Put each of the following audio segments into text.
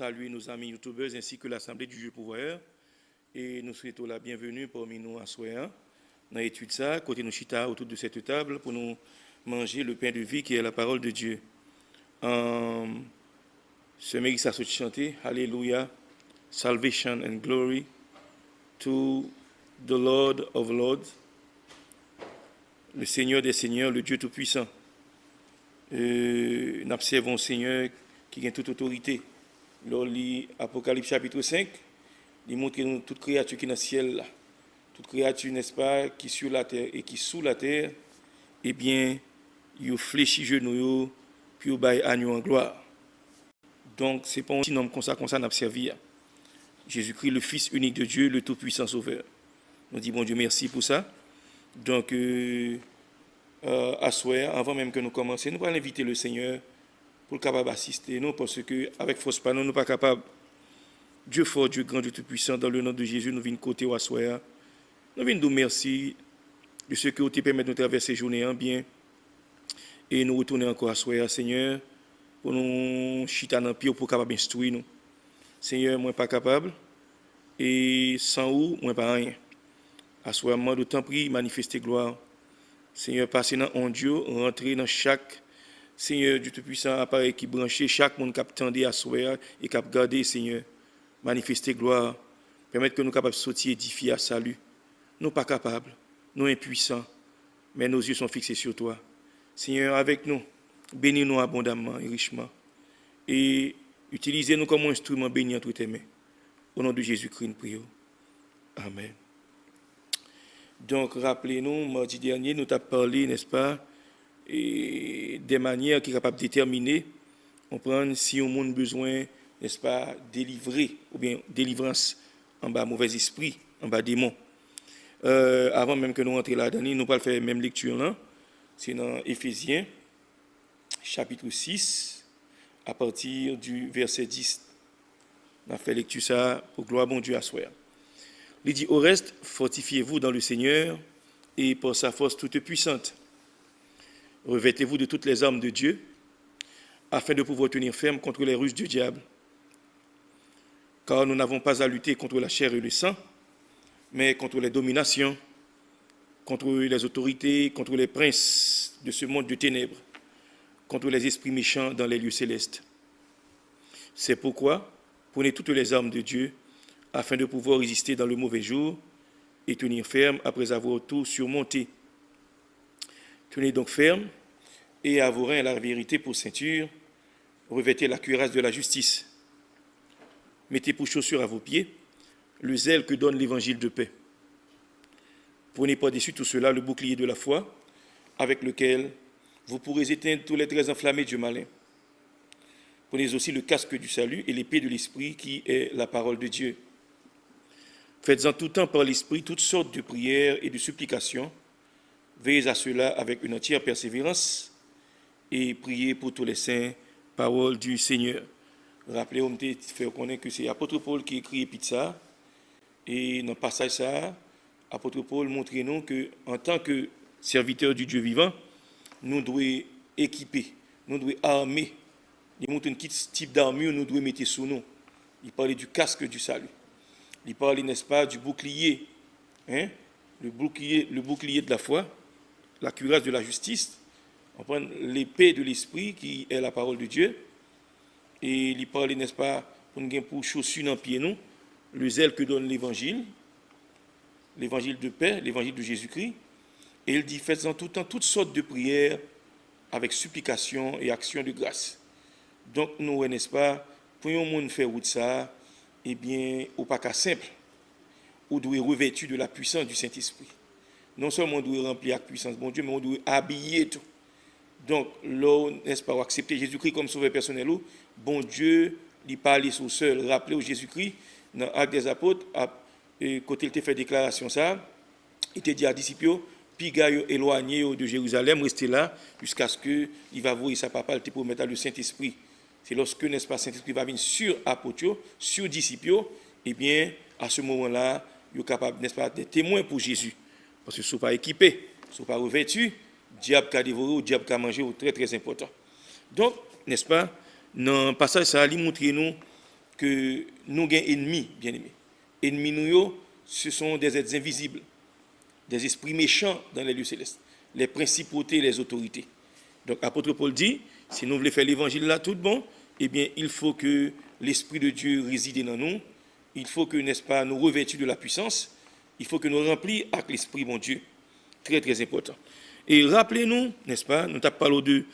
saluer nos amis youtubeurs ainsi que l'Assemblée du Dieu Pourvoyeur. Et nous souhaitons la bienvenue parmi nous à soir dans l'étude ça, côté nous chita autour de cette table pour nous manger le pain de vie qui est la parole de Dieu. Ce mérite ça se chanter, Alléluia, salvation and glory to the Lord of Lords, le Seigneur des Seigneurs, le Dieu Tout-Puissant. Nous observons le Seigneur qui a toute autorité. Lors de l'Apocalypse chapitre 5, il montre nous toute créature qui est dans le ciel, là, toute créature, n'est-ce pas, qui est sur la terre et qui est sous la terre, eh bien, il fléchit genoux, puis il baille agneau en gloire. Donc, ce n'est pas un petit nom comme ça, nous avons servi. Jésus-Christ, le Fils unique de Dieu, le Tout-Puissant Sauveur. Nous disons, bon Dieu, merci pour ça. Donc, à soir, avant même que nous commencions, nous allons inviter le Seigneur pour capable assister nous, parce que avec force pas nous ne sommes pas capables. Dieu fort, Dieu grand, Dieu tout-puissant, dans le nom de Jésus, nous venons côté à soir. Nous venons nous merci de ce que vous te permet de traverser la journée en bien. Et nous retourner encore à soir, Seigneur, pour nous chiter dans le pied pour capable instruire nous. Seigneur, moi pas capable. Et sans vous, moi pas rien. À soir, moi d'autant prie, manifester gloire. Seigneur, passez dans en Dieu, rentrer dans chaque Seigneur Dieu Tout-Puissant, appareil qui branché, chaque monde qui attendait à soir et qui a gardé, Seigneur, manifester gloire, permettre que nous capables de sortir édifier à salut. Nous pas capables, nous impuissants, mais nos yeux sont fixés sur toi. Seigneur, avec nous, bénis-nous abondamment et richement, et utilisez-nous comme un instrument béni entre tes mains. Au nom de Jésus-Christ, nous prions. Amen. Donc, rappelez-nous, mardi dernier, nous avons parlé, n'est-ce pas, et des manières qui sont capables de déterminer, comprendre si on a besoin, n'est-ce pas, délivrer, ou bien délivrance en bas mauvais esprit, en bas démons. Avant même que nous entrions là-dedans, nous allons faire la même lecture là, c'est dans Éphésiens, chapitre 6, à partir du verset 10. On a fait lecture ça pour gloire à bon Dieu à soir. Il dit, au reste, fortifiez-vous dans le Seigneur et par sa force toute puissante. Revêtez-vous de toutes les armes de Dieu, afin de pouvoir tenir ferme contre les ruses du diable. Car nous n'avons pas à lutter contre la chair et le sang, mais contre les dominations, contre les autorités, contre les princes de ce monde de ténèbres, contre les esprits méchants dans les lieux célestes. C'est pourquoi, prenez toutes les armes de Dieu, afin de pouvoir résister dans le mauvais jour et tenir ferme après avoir tout surmonté. Tenez donc ferme et à vos reins la vérité pour ceinture, revêtez la cuirasse de la justice. Mettez pour chaussure à vos pieds le zèle que donne l'évangile de paix. Prenez par-dessus tout cela le bouclier de la foi, avec lequel vous pourrez éteindre tous les traits enflammés du malin. Prenez aussi le casque du salut et l'épée de l'esprit qui est la parole de Dieu. Faites en tout temps par l'esprit toutes sortes de prières et de supplications. Veillez à cela avec une entière persévérance et priez pour tous les saints, parole du Seigneur. Rappelez-vous, je faire connaître que c'est l'apôtre Paul qui écrit ça. Et dans le passage ça, l'apôtre Paul montre-nous qu'en tant que serviteurs du Dieu vivant, nous devons équiper, nous devons armer. Il montre un type d'armure nous devons mettre sous nous. Il parlait du casque du salut. Il parlait, n'est-ce pas, du bouclier, hein? Le bouclier de la foi, la cuirasse de la justice, on prend l'épée de l'esprit qui est la parole de Dieu, et il parlait, n'est-ce pas, pour chaussure dans pied nous, le zèle que donne l'évangile de paix, l'évangile de Jésus-Christ, et il dit, faites en tout temps toutes sortes de prières avec supplication et action de grâce. Donc, nous, n'est-ce pas, pour un monde faire route ça, eh bien, au pas qu'à simple, on doit revêtu de la puissance du Saint-Esprit. Non seulement on doit remplir la puissance de bon Dieu, mais on doit habiller tout. Donc, là, n'est-ce pas, accepter Jésus-Christ comme sauveur personnel, bon Dieu, il parlait sur seul. Rappelez-vous Jésus-Christ, dans l'Acte des Apôtres, quand il t'a fait déclaration ça, il t'a dit à disciples, puis gars éloigné de Jérusalem, restez là, jusqu'à ce qu'il va voir sa papa, il pour mettre le Saint-Esprit. C'est lorsque, n'est-ce pas, Saint-Esprit va venir sur apôtres, sur disciples, eh bien, à ce moment-là, il est capable, n'est-ce pas, d'être témoin pour Jésus. Parce que si vous ne sont pas équipés, si vous ne sont pas revêtus, diable qui a dévoré ou diable qui a mangé, c'est très très important. Donc, n'est-ce pas, dans le passage, ça a montré nous que nous avons ennemis, bien aimés. Ennemis nous, ce sont des êtres invisibles, des esprits méchants dans les lieux célestes, les principautés, les autorités. Donc, apôtre Paul dit, si nous voulons faire l'évangile là tout bon, eh bien, il faut que l'Esprit de Dieu réside dans nous, il faut que, n'est-ce pas, nous revêtions de la puissance, il faut que nous remplissions avec l'Esprit, mon Dieu. Très, très important. Et rappelez-nous, n'est-ce pas, nous avons parlé de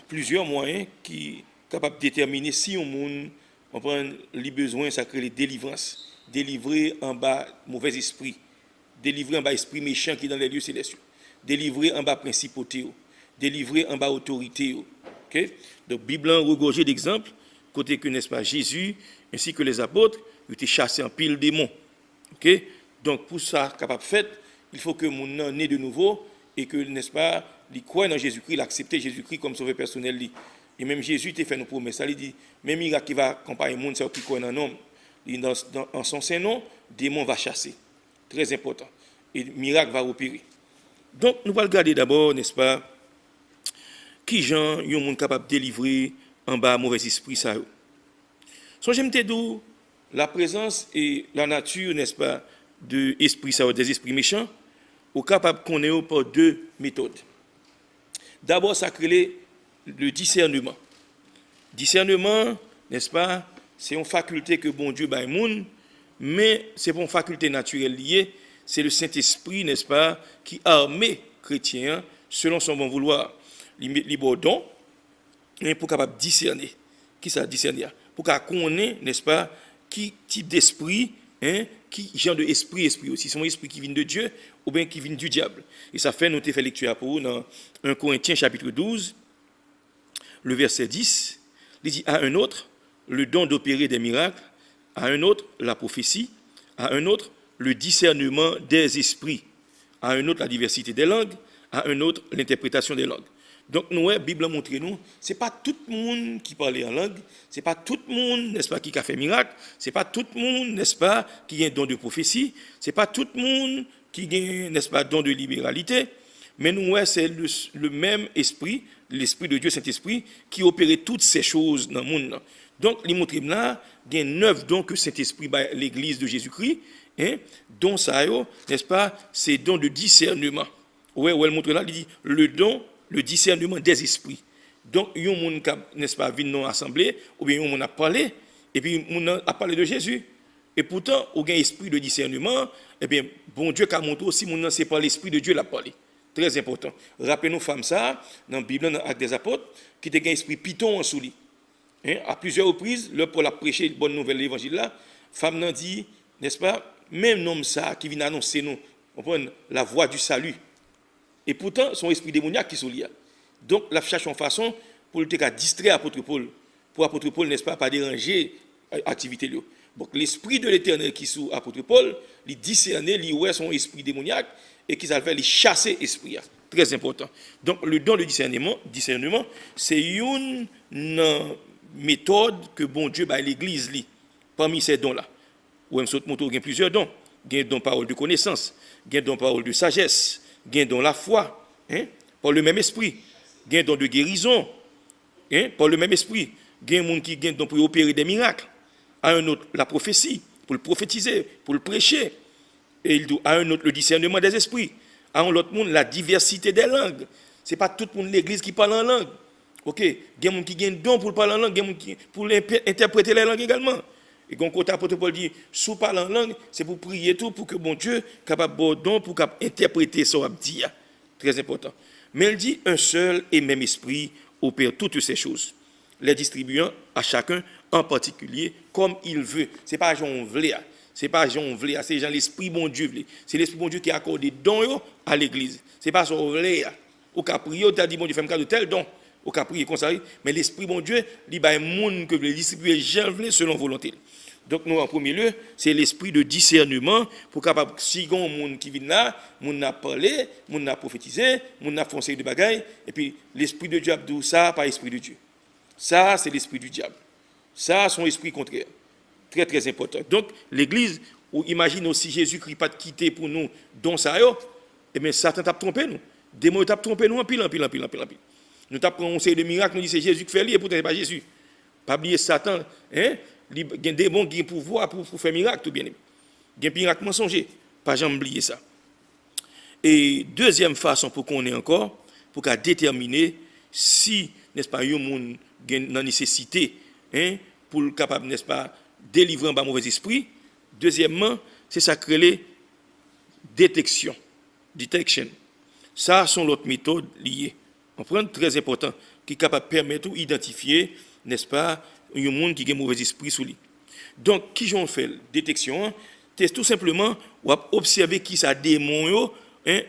plusieurs moyens qui sont capables de déterminer si on prend les besoins sacrés, les délivrances, délivrer en bas mauvais esprit, délivrer en bas esprit méchant qui est dans les lieux célestes, délivrer en bas principauté, délivrer en bas autorité. Okay? Donc, Bible regorgée d'exemples, côté que, n'est-ce pas, Jésus ainsi que les apôtres ont été chassés en pile démons. Okay? Donc, pour ça, capable de faire, il faut que mon nom naît de nouveau et que, n'est-ce pas, il croit dans Jésus-Christ, il accepte Jésus-Christ comme sauveur personnel. Et même Jésus t'a fait nos promesses. Il dit, même miracle qui va accompagner le monde, c'est qui croit dans un homme. En son saint nom, démon va chasser. Très important. Et miracle va opérer. Donc, nous allons regarder d'abord, n'est-ce pas, qui gens y ont capable de délivrer en bas mauvais esprit ça. Songez-moi d'où la présence et la nature, n'est-ce pas, de esprit ça, des esprits méchants, au capable qu'on ait par deux méthodes. D'abord, ça crée le discernement. Discernement, n'est-ce pas, c'est une faculté que bon Dieu baille monde, mais c'est pas une faculté naturelle liée, c'est le Saint-Esprit, n'est-ce pas, qui arme chrétien selon son bon vouloir. Libre don, pour capable discerner. Qui ça discerner? Pour connaître, n'est-ce pas, qui type d'esprit, qui genre de esprit aussi, c'est un esprit qui vient de Dieu ou bien qui vient du diable. Et ça fait, nous t'ai fait lecture pour vous dans 1 Corinthiens chapitre 12, le verset 10, il dit à un autre, le don d'opérer des miracles, à un autre, la prophétie, à un autre, le discernement des esprits, à un autre, la diversité des langues, à un autre, l'interprétation des langues. Donc, nous, la Bible montre nous, ce n'est pas tout le monde qui parle en langue, ce n'est pas tout le monde, n'est-ce pas, qui a fait miracle, ce n'est pas tout le monde, n'est-ce pas, qui a un don de prophétie, ce n'est pas tout le monde qui a, n'est-ce pas, don de libéralité, mais nous, c'est le même esprit, l'esprit de Dieu, Saint-Esprit, qui opérait toutes ces choses dans le monde. Donc, les montre là, il y a 9 dons que Saint-Esprit, l'Église de Jésus-Christ, dont ça, n'est-ce pas, c'est don de discernement. Ouais, elle montre là, il dit, le discernement des esprits. Donc, il y a un monde, n'est-ce pas, vient dans l'assemblée, ou bien on a parlé, et puis on a parlé de Jésus. Et pourtant, il y a un esprit de discernement, et bien, bon Dieu a montré aussi, c'est par l'esprit de Dieu l'a parlé. Très important. Rappelez-nous, femmes, ça, dans la Bible, dans l'Acte des Apôtres, qui était un esprit python en sous lui. À plusieurs reprises, là, pour la prêcher, bonne nouvelle de l'évangile là, femme n'a dit, n'est-ce pas, même homme ça, qui vient annoncer nous, on prend la voie du salut. Et pourtant, son esprit démoniaque qui est lié. Donc, la cherche en façon pour le distraire apôtre Paul. Pour apôtre Paul, n'est-ce pas déranger l'activité. Donc, l'esprit de l'Éternel qui est sous apôtre Paul, il discerne, il ouais son esprit démoniaque et qui s'appelle chasser l'esprit. Très important. Donc, le don de discernement, c'est une méthode que bon Dieu à l'Église lit. Parmi ces dons-là. Ou même il y a plusieurs dons. Il y a don parole de connaissance, il y a don parole de sagesse, il y a don la foi, par le même esprit. Il y a don de guérison, par le même esprit. Il y a des gens qui ont don pour opérer des miracles. À un autre, la prophétie, pour le prophétiser, pour le prêcher. Et à un autre, le discernement des esprits. À un autre monde, la diversité des langues. Ce n'est pas tout le monde de l'Église qui parle en langue. Ok, il y a des gens qui ont don pour parler en langue, il y a des gens pour interpréter les langues également. Et quand l'apôtre Paul dit, sous parler en langue, c'est pour prier tout, pour que bon Dieu capable de don, pour interpréter ce qu'il dit. Très important. Mais il dit, un seul et même esprit opère toutes ces choses, les distribuant à chacun en particulier comme il veut. Ce n'est pas Jean Vlé, c'est pas Jean Vlé, c'est l'esprit bon Dieu. C'est l'esprit bon Dieu qui a accordé don à l'église. Ce n'est pas Jean Vlé. Au cas prier, tu as dit, bon Dieu, fais-moi de tel don. Au cas prier, comme ça, mais l'esprit bon Dieu, il y a un monde que veut distribuer Jean Vlé selon volonté. Donc, nous, en premier lieu, c'est l'esprit de discernement pour capable, si il y a un monde qui vient là, monde n'a parlé, monde n'a prophétisé, monde n'a foncé de bagaille, et puis l'esprit de Dieu a dit ça, pas l'esprit de Dieu. Ça, c'est l'esprit du diable. Ça, son esprit contraire. Très, très important. Donc, l'Église, ou imagine aussi Jésus-Christ pas de quitter pour nous, dont ça, eh bien, Satan t'a trompé nous. Démon t'a trompé nous en pile. Nous t'apprenons un conseil de miracle, nous disons c'est Jésus qui fait lui, et pourtant, ce n'est pas Jésus. Pas oublier Satan, il y a des démons qui ont pouvoir pour faire miracle, tout bien aimé. Il y a un miracle mensonger. Pas jamais oublier ça. Et deuxième façon pour qu'on ait encore, pour qu'à déterminer si, n'est-ce pas, un monde a une nécessité, pour le capable, n'est-ce pas, délivrer un mauvais esprit. Deuxièmement, c'est ça que les detection. Ça sont l'autre méthode liée. On prend très important, qui est capable de permettre d'identifier, n'est-ce pas, un monde qui a un mauvais esprit sous lui. Donc, qui j'en fait détection, c'est tout simplement observer qui ça démon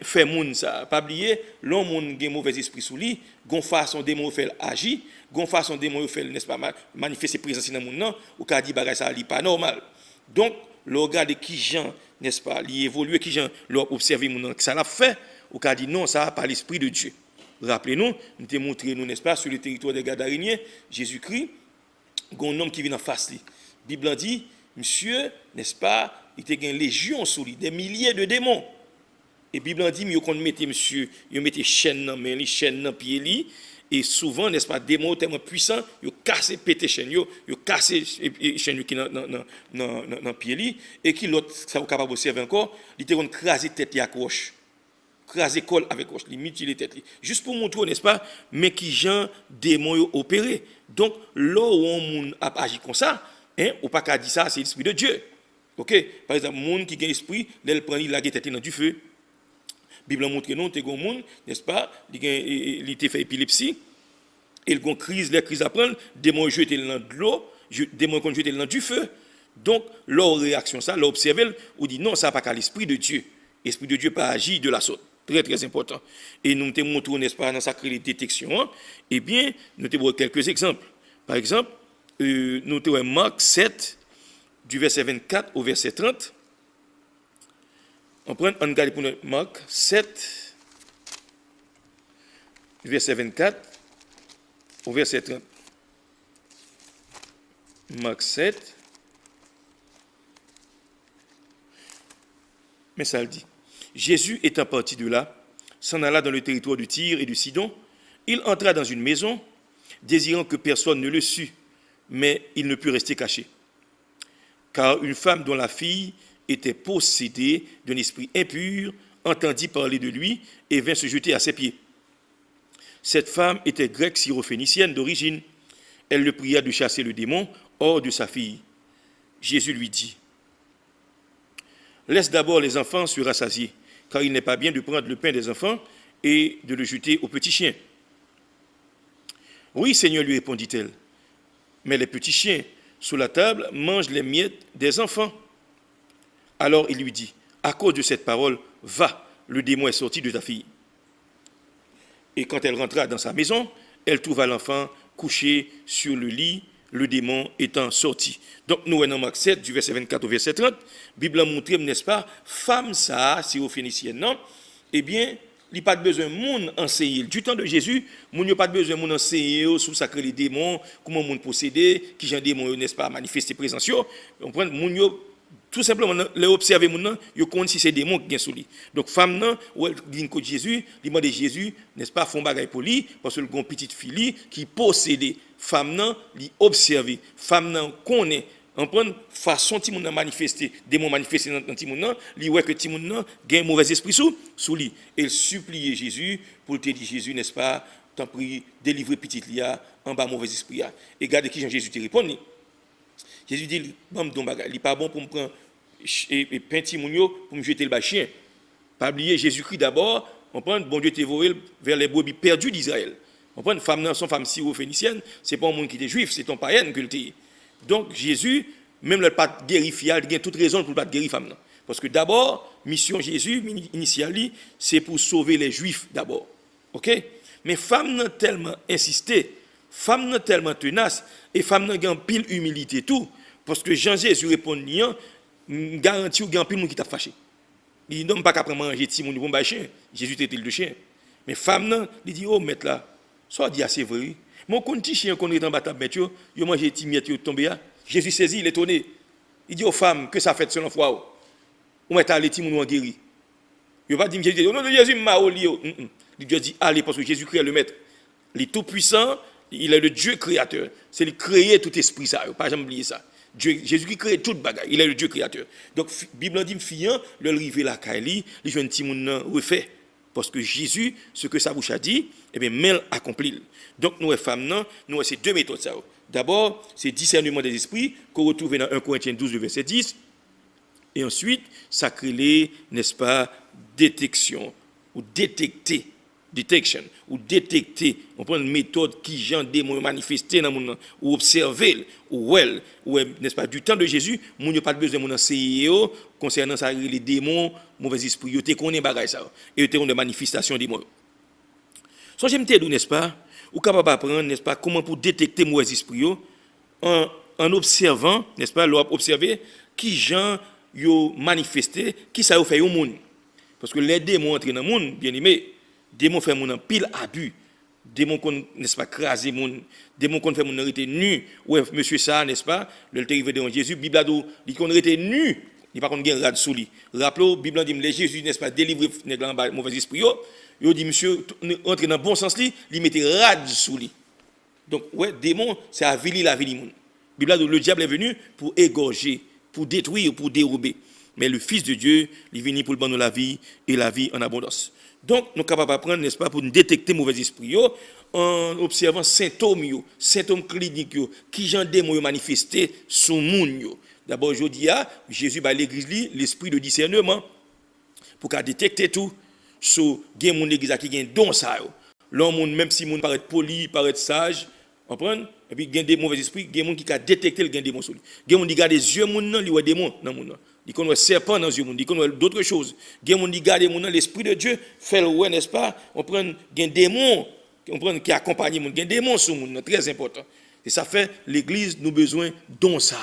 fait monde ça. Pas oublier, l'homme monde qui a un mauvais esprit sous lui, gon façon démon fait agir, gon façon démon fait, n'est-ce pas, manifester présence dans le monde, ou qu'a dit bagage ça n'est pas normal. Donc, le regarder qui gens, n'est-ce pas, li évoluer qui gens leur observer mon que ça l'a fait ou qu'a dit non, ça n'a pas l'esprit de Dieu. Rappelez-nous, nous t'ai montré nous, n'est-ce pas, sur le territoire des Gadaréniens, Jésus-Christ, un homme qui vient en face lui. Bible dit, monsieur, n'est-ce pas, il était une légion sous lui, des milliers de démons. Et Bible dit, mais qu'on mettait monsieur, il mettait chaîne dans main, chaîne dans pied lui. Et souvent, n'est-ce pas, des démons tellement puissants, ils cassent pété chaîne, ils cassent chaîne qui dans pied et qui l'autre ça capable observer encore, il était craser tête et accroche. Craser col avec roche, il mutile tête juste pour montrer n'est-ce pas, mais qui gens démons opéré. Donc là où on monde a agi comme ça, ou pas qu'à dire ça, c'est l'esprit de Dieu. OK, par exemple, monde qui a esprit, il prend la tête dans du feu. Bible montre non, t'es gon monde, n'est-ce pas? Il était fait épilepsie. Et il gon crise, les crises à prendre, démon jeté dans de l'eau, démon kon jeté dans du feu. Donc leur réaction ça, l'observer ou dit non, ça pas qu'à l'esprit de Dieu. L'esprit de Dieu pas agit de la sorte. Très très important. Et nous te montrons n'est-ce pas dans sacré détection, eh bien, nous te voyons quelques exemples. Par exemple, nous te voyons Marc 7 du verset 24 au verset 30. On regarde pour nous Marc 7, verset 24 au verset 30. Marc 7, mais ça le dit. Jésus étant parti de là, s'en alla dans le territoire du Tyr et du Sidon. Il entra dans une maison, désirant que personne ne le sût, mais il ne put rester caché. Car une femme dont la fille était possédée d'un esprit impur, entendit parler de lui et vint se jeter à ses pieds. Cette femme était grecque syrophénicienne d'origine. Elle le pria de chasser le démon hors de sa fille. Jésus lui dit, « Laisse d'abord les enfants se rassasier, car il n'est pas bien de prendre le pain des enfants et de le jeter aux petits chiens. » « Oui, Seigneur, lui répondit-elle, mais les petits chiens sous la table mangent les miettes des enfants. » Alors il lui dit, « À cause de cette parole, va, le démon est sorti de ta fille. » Et quand elle rentra dans sa maison, elle trouva l'enfant couché sur le lit, le démon étant sorti. Donc nous, dans Marc 7, du verset 24 au verset 30, la Bible a montré, n'est-ce pas, femme ça, syrophénicienne, non? Eh bien, il n'y a pas besoin de monde enseigner. Du temps de Jésus, il n'y a pas besoin de monde enseigner sur sacré les démons, comment monde posséder, qui j'ai démons, n'est-ce pas, manifester présence. On prend tout simplement les observer maintenant, ils connaissent si c'est des démons qui sont sous lui. Donc femme non, ou elle dit que Jésus, il demande Jésus, n'est-ce pas, font bagaille pour lui parce que le grand petite fille qui possédait femme non, li observer, femme non connaît, on prend façon ti moun manifester, démon manifester dans ti moun nan, li ouais que ti moun nan gagne mauvais esprit sous lui. Elle suppliait Jésus pour te dire Jésus, n'est-ce pas, t'en prie délivrer petite lia en bas mauvais esprit. Et regardez qui Jésus te répond. Jésus dit, bon, il n'est pas bon pour me prendre et peintir mon yo pour me jeter le chien. Pas oublier Jésus-Christ d'abord, on prend bon Dieu t'évoqué vers les brebis perdues d'Israël. On prend une femme, son femme syrophénicienne, c'est pas un monde qui était juif, c'est ton païen que le. Donc Jésus, même le pas guéri fial, il a toute raison pour ne pas guérir femme. Parce que d'abord, mission Jésus initiale, c'est pour sauver les juifs d'abord. OK? Mais femme n'a tellement insisté, femme n'a tellement tenace, et femme n'a pas pile humilité tout. Parce que Jean-Jésus répond, garantie ou pile monde qui t'a fâché. Il n'a pas qu'à prendre manger petit monde bon chien. Jésus était le chien. Mais femme il dit oh maître là, soit dit assez vrai. Mon petit chien qu'on est en bas table maître, yo manger petit miette yo tombé là. Jésus saisi, il est étonné. Il dit aux femmes que ça fait selon foi. Ou mettre aller petit monde guéri. Il pas dit Jésus, non Jésus m'a au lit. Il dit allez parce que Jésus-Christ est le maître. Il est tout puissant. Il est le Dieu créateur. C'est lui créer tout esprit ça. Pas jamais oublier ça. Jésus-Christ crée toute bagaille. Il est le Dieu créateur. Donc, la Bible dit, fiant, le rive la Kaili, il fait un petit monde refait. Parce que Jésus, ce que sa bouche a dit, eh bien, mêle accompli. Donc, nous, les femmes, nous, c'est deux méthodes. Ça. D'abord, c'est discernement des esprits, qu'on retrouve dans 1 Corinthiens 12, le verset 10. Et ensuite, sacré, n'est-ce pas, détection, ou détecter. Detection, ou détecter, on prend une méthode qui genre démon manifester dans monde ou observer ou well ou n'est-ce pas du temps de Jésus, moun yo pas besoin mon enseigner concernant ça les démons, mauvais esprits, yo te connaît bagay ça et yo te connaît manifestation démon. So j'aime te dire n'est-ce pas, ou capable apprendre n'est-ce pas comment pour détecter mauvais esprits en observant, n'est-ce pas, observer qui genre yo manifester, qui ça yo fait au monde. Parce que les démons entrent dans le monde, bien aimé. Démon fait mon pile abus, démon qu'on n'est-ce pas craser mon, démon qu'on fait mon rester nu, ouais monsieur ça n'est-ce pas, le arrivé devant Jésus, Bible dit qu'on était nu, il pas qu'on gagne rad sous lui. Rappelez Bible dit les Jésus n'est-ce pas délivré nèg en mauvais esprit yo dit monsieur entre dans bon sens li, il mettait rad sous lui. Donc ouais démon c'est avilir la vie du monde. Bible dit le diable est venu pour égorger, pour détruire, pour dérober. Mais le Fils de Dieu, il est venu pour le bon de la vie et la vie en abondance. Donc, nous sommes capables d'apprendre, n'est-ce pas, pour détecter mauvais esprits en observant symptômes cliniques qui ont des mots manifestés sur le monde. D'abord, je dis, Jésus à l'église, l'esprit de discernement, pour qu'à détecter tout, sur l'église qui a un don ça. L'homme, même si monde paraît poli, paraît sage, comprendre? Et puis, il y a des mauvais esprits, il y a des gens qui ont détecté le démon sur lui. Il y a des gens qui ont des yeux, il y a des démons dans le monde. Il connaît serpent dans les yeux, il connaît d'autres choses. Il y a des gens qui regardent l'esprit de Dieu, fait le ouais, n'est-ce pas? On prend des démons, on prend qui accompagnent les gens, il y a des démons sur le monde, très important. Et ça fait l'église, nous avons besoin d'un ça.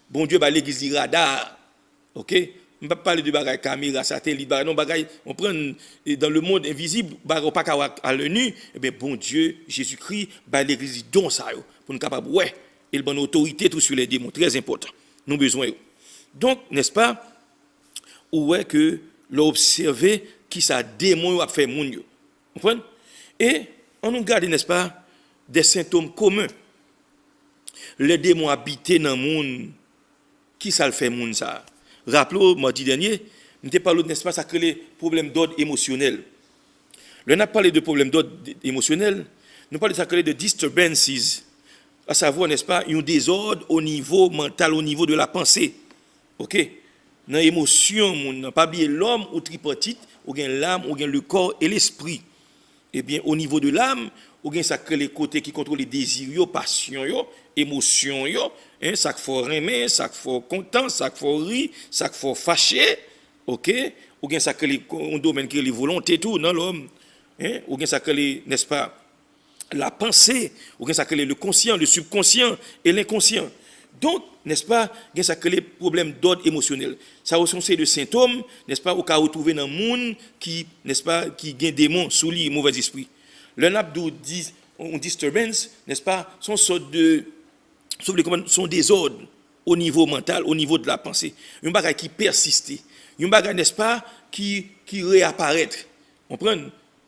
Bon Dieu, l'église dit radar. OK? On ne peut pas parler de bagaille caméra, satellite, non, bagaille, on prend dans le monde invisible, bagaille pas à l'œil nu, et bien bon Dieu, Jésus-Christ, l'église dit d'un ça. Pour nous capable, ouais, et le bonne autorité tout sur les démons, très important. Nous avons besoin. Donc, n'est-ce pas, où est que l'observer qui ça démon a fait moun yo. Comprenez? Et on nous garde, n'est-ce pas, des symptômes communs. Les démons habitent dans le monde, qui ça le fait moun ça? Rappelez-vous, mardi dernier, nous avons parlé, n'est-ce pas, ça crée les problèmes d'ordre émotionnel. Là, on a parlé de problèmes d'ordre émotionnel, nous parlons de ça crée de disturbances, à savoir, n'est-ce pas, un désordre au niveau mental, au niveau de la pensée. OK? Dans l'émotion, on n'a pas oublié l'homme ou tripartite, ou bien l'âme, ou bien le corps et l'esprit. Eh bien, au niveau de l'âme, ou bien ça crée les côtés qui contrôlent les désirs, passions, émotions, hein, ça qu'il faut aimer, ça qu'il faut content, ça qu'il faut rire, ça qu'il faut fâcher. OK? Ou bien ça crée un domaine qui est les volontés tout dans l'homme. Hein? Ou bien ça crée, n'est-ce pas, la pensée, ou bien ça crée le conscient, le subconscient et l'inconscient. Donc, n'est-ce pas, ça crée les problèmes d'ordre émotionnel. Ça aussi de symptômes, n'est-ce pas, au cas où retrouver dans le monde qui, n'est-ce pas, qui a des démons sous lui, mauvais esprit. Le nabdou dit, on disturbance, n'est-ce pas, sont des ordres au niveau mental, au niveau de la pensée. Une bagarre qui persiste. Une bagarre, n'est-ce pas, qui réapparaît. On prend.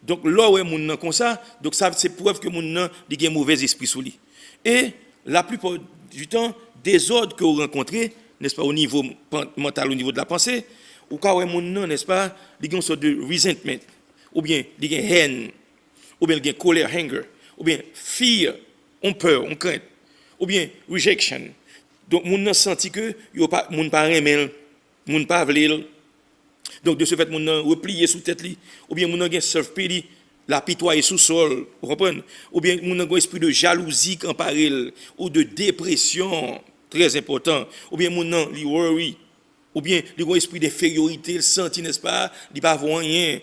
Donc, là où est mon comme ça, donc ça, c'est preuve que mon a un mauvais esprit sous lui. Et la plupart du temps, des ordres que vous rencontrez, n'est-ce pas, au niveau mental, au niveau de la pensée, ou quand vous avez, n'est-ce pas, il y a une sorte de resentment, ou bien il y a une haine, ou bien il y a une colère, anger, ou bien fear, on peur, on crainte, ou bien rejection. Donc, vous avez senti que vous n'avez pas aimé, vous n'avez pas voulu. Donc, de ce fait, vous avez replié sous tête, ou bien vous avez self-pity, la pitoyer sous sol, vous comprenez? Ou bien vous avez un esprit de jalousie comparé, ou de dépression, très important, ou bien mon nom, il worry, ou bien il a un esprit d'infériorité, il senti, n'est-ce pas, il pas voir rien,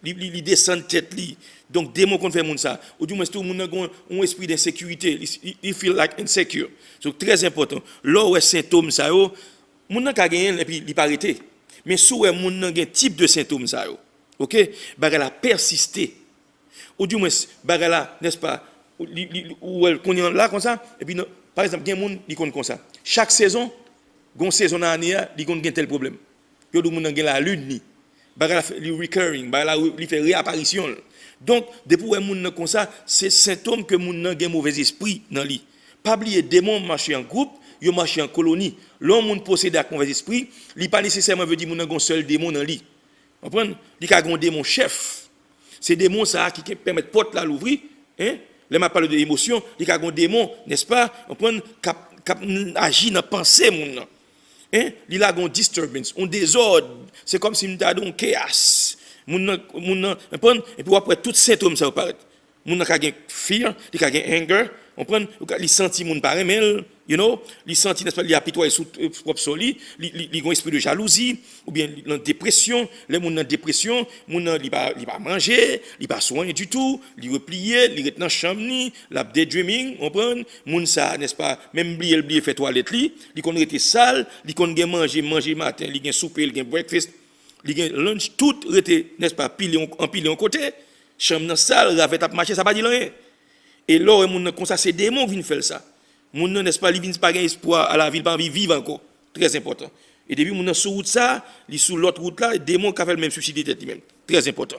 il descend tête li. Donc démon qu'on fait ça, ou du moins tout le monde a un esprit d'insécurité, il feel like insecure. C'est très important. Là où est symptômes ça yo, mon n'a gagné et puis il pas arrêté. Mais sous est mon n'a un type de symptômes ça yo. OK? Bagala a persisté. Ou du moins bagala, n'est-ce pas, ou qu'on est là comme ça et puis par exemple, il y a des gens qui connaissent comme ça. Chaque saison, une saison dans l'année, ils ont tel problème. Il y a des gens qui ont la lune, il recurring, il fait réapparition. Donc, depuis que les gens comme ça, c'est symptôme que les gens ont un mauvais esprit dans lui. Pas oublier démon marcher en groupe, yo marché en colonie. L'homme moun possédé avec mauvais esprit, li pas nécessairement veut dire moun nan gon seul démon dans li. Comprendre? Li ka gon démon chef. C'est démon ça qui permet porte là l'ouvrir, hein? Là m'a parlé de émotion, li ka gon démon, n'est-ce pas? Comprendre cap agir dans pensée moun nan. Hein? Li la gon disturbance, on désordre. C'est comme si m'ta don chaos. Moun nan, comprendre? Et puis après tout symptômes ça apparaît. Moun nan ka gen fear, li ka gen anger, comprendre? Li senti moun pa remel, you know, li senti n'est-ce pas li apitoyer sous propre soli, li gon esprit de jalousie ou bien en dépression, les moun nan dépression, moun nan li pas manger, li pas soigner du tout, li replier, li rete dans chambre ni, la daydreaming, comprendre? Moun ça n'est-ce pas même oublier faire toilette li kon rete sale, li kon gen manger matin, li gen souper, li gen breakfast, li gen lunch, tout rete n'est-ce pas pilé en côté. Chambre dans salle, ravette à marcher, ça pas dit rien. Et là, moun comme ça c'est démon qui viennent faire ça. Moun n'est-ce pas, li vinn pas gain espoir à la ville, pas envie vivre encore. Très important. Et depuis moun sur route ça, li sous l'autre route là, démon qui fait le même suicide tête lui-même. Très important.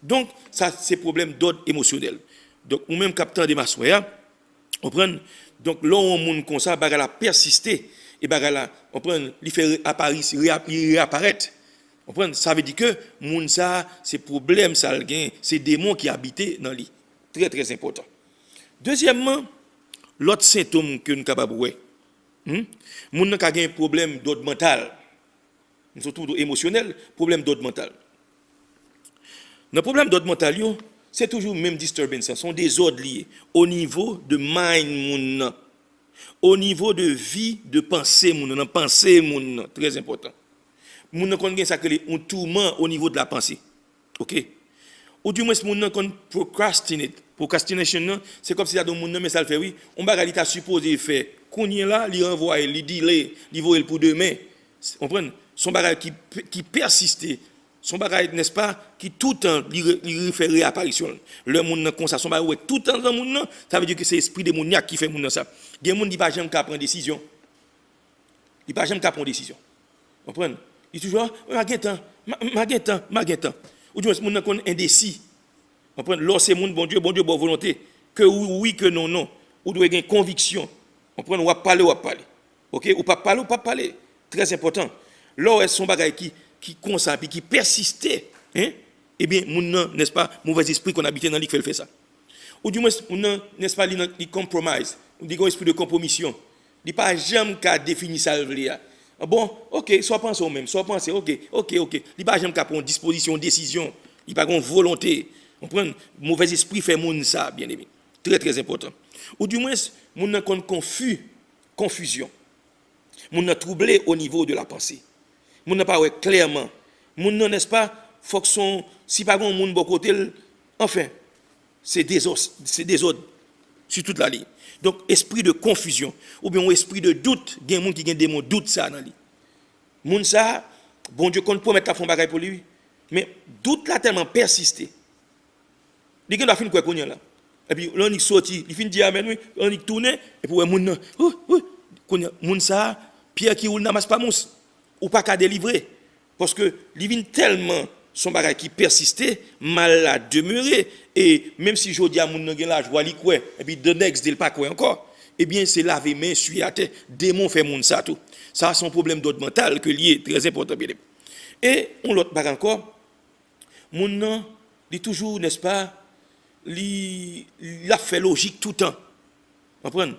Donc ça c'est problème d'ordre émotionnel. Donc ou même captant de Massoya, on prend donc là on moun comme ça bagala persister et bagala on prend li fait réapparaître. Ça veut dire que moun ça c'est problème ça le gain, c'est démon qui habitait dans lui. Très très important. Deuxièmement, l'autre symptôme que nous capable voir. Moun nan ka gen problème d'ordre mental. Surtout émotionnel, problème d'ordre mental. Le problème d'ordre mental c'est toujours même disturbance, ce sont des ordres liés au niveau de mind moun nan. Au niveau de vie, de pensée moun nan, pensée moun nan, très important. Moun nan kon gen ça que un tourment au niveau de la pensée. OK? Ou du moins moun nan kon procrastinate. Procrastination c'est comme si ça don moun nan mais ça le fait oui, on baga li ta supposé faire. Kounien là, li renvoyer, li delay, li voyer pour demain. On prend son bagage qui persiste. Son bagage n'est-ce pas qui tout le temps li réfère réapparition. Le moun nan comme ça son bagage tout le temps dans moun nan, ça veut dire que c'est esprit de démoniaque qui fait moun nan ça. Gen moun di pas jamais ka prendre décision. Il pas jamais ka prendre décision. On prend il toujours ma temps. Ou du moins moun nan kon indécis. On prend là c'est moun bon Dieu bonne volonté que oui que non. Ou doit gagner conviction. On prend on va parler. OK, ou pas parler. Très important. Là est son bagage qui consent puis qui persistait, hein? Eh bien moun nan n'est-ce pas mauvais esprit qu'on habitait dans lui qui fait ça. Ou du moins moun nan n'est-ce pas li compromise, ou dit un esprit de compromission. Il pas jamais qu'à définir ça bon, OK, soit penser au même, soit penser OK. Il pas jamais qu'à prendre disposition, décision, il pas une volonté. On prend mauvais esprit fait moun ça bien aimé. Très très important. Ou du moins moun nan kon confusion. Moun nan troublé au niveau de la pensée. Moun nan pas ouais clairement. Moun nan n'est-ce pas faut que son si pas gon moun bon côté enfin c'est désordre sur toute la ligne. Donc esprit de confusion ou bien un esprit de doute, gen moun qui gen démon doute ça dans lui. Moun ça bon Dieu qu'on promet ta fond bagay pour lui mais doute là tellement persisté. Il gen doit fin quoi connait là. Et puis là on y sorti, il fin dire amen oui, on y tourner et puis moun moun ça pierre qui roule n'amasse pas mousse ou pas qu'à délivrer parce que il vient tellement son bagage qui persistait mal à demeurer et même si jodi a moun nan gen la joie li quoi et puis the next day pas quoi encore eh bien c'est laver main suer à terre démon fait moun ça tout ça son problème d'ordre mental que lié très important bien et on l'autre bagage encore moun nan li toujours n'est-ce pas li la fait logique tout le temps comprendre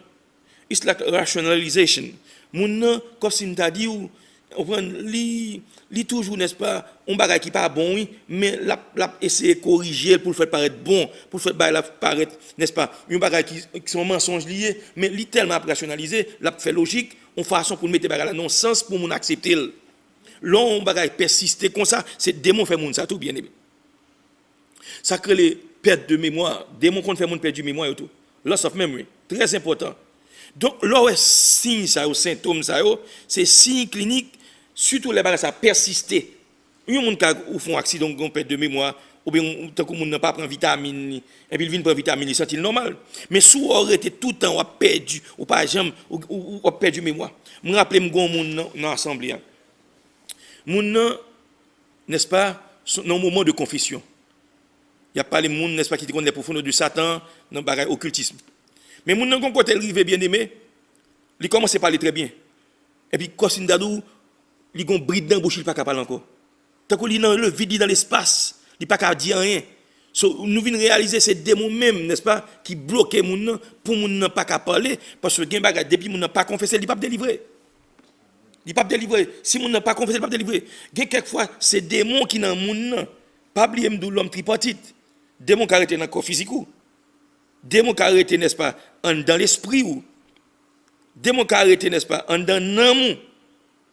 it's like rationalization moun nan comme si m'ta dit ou on prend li toujours n'est-ce pas on bagay qui pas bon oui mais la essayer corriger pour le faire paraître bon pour le faire paraître n'est-ce pas un bagay qui sont mensonges liés mais li tellement rationalisé la fait logique on façon pour mettre bagay là non sens pour mon accepter long bagay persister comme ça c'est démon fait moun ça tout bien aimé ça crée les pertes de mémoire démon qu'on fait moun perdre du mémoire et tout loss of memory très important. Donc là ouais signe ça ou symptôme ça c'est signe clinique surtout les bagages ça persister. Un monde qui font accident gon perte de mémoire ou bien tant que monde n'a pas prend vitamine et puis il vient prendre vitamine il sent normal mais sous aurait été tout le temps ou perdu ou pas jamais ou perdu mémoire. Me rappeler gon monde dans assemblée. Monde n'est-ce pas dans moment de confession. Il y a pas les monde n'est-ce pas qui connaît les profondeurs de Satan dans bagage occultisme. Mais moun nan kon côté rivé bien aimé, Il commence à parler très bien. Et puis, Kossin Dadou, il a un bride dans la bouche, il n'est pas capable encore. Tant qu'il est dans le vide, dans l'espace, il n'est pas capable de dire rien. So, nous venons réaliser ces démons même, n'est-ce pas, qui bloquent les gens pour ne pas parler, parce que depuis que nous pas confessé, il ne pas délivrer. Il ne pas délivrer. Si nous n'a pas confessé, il ne pas délivrer. Quelquefois, ces démons qui dans le monde, pas oublier l'homme tripartite. Démons qui arrêtent dans le corps physique, démons qui arrêtent, n'est-ce pas, dans l'esprit, démons qui arrêtent, n'est-ce pas, dans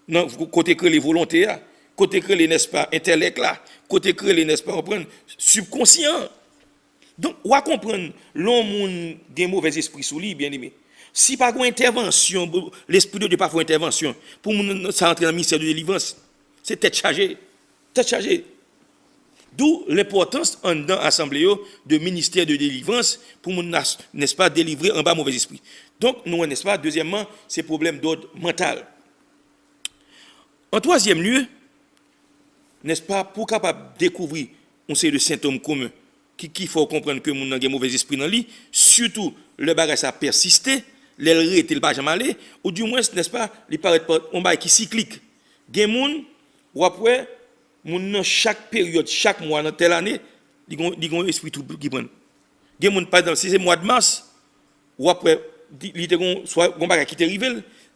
l'amour, côté que les volontés, côté que les, n'est-ce pas, intellect là, côté que les, n'est-ce pas, comprendre, subconscient. Donc, on va comprendre, l'homme a un mauvais esprit sous lui, bien aimé. Si pas une intervention, l'esprit de Dieu pas faire intervention, pour ça entrer dans le ministère de délivrance, c'est tête chargée. Tête chargée. D'où l'importance dans l'assemblée de ministère de délivrance pour n'est-ce pas, délivrer en bas mauvais esprit. Donc, nous, n'est-ce pas, deuxièmement, c'est problème d'ordre mental. En troisième lieu, n'est-ce pas, pour capable découvrir on sait de symptômes communs qu'il faut comprendre que nous avons un mauvais esprit dans lui, surtout le bagage a persisté, l'erreur était pas jamais allé, ou du moins, n'est-ce pas, il paraît pas un bagage qui cyclique. Gen moun, ou après, moun chaque période, chaque mois dans telle année, il y a un esprit tout qui prend. Gen moun, par exemple, si c'est mois de mars, ou après, il y a soit un bagage qui est arrivé,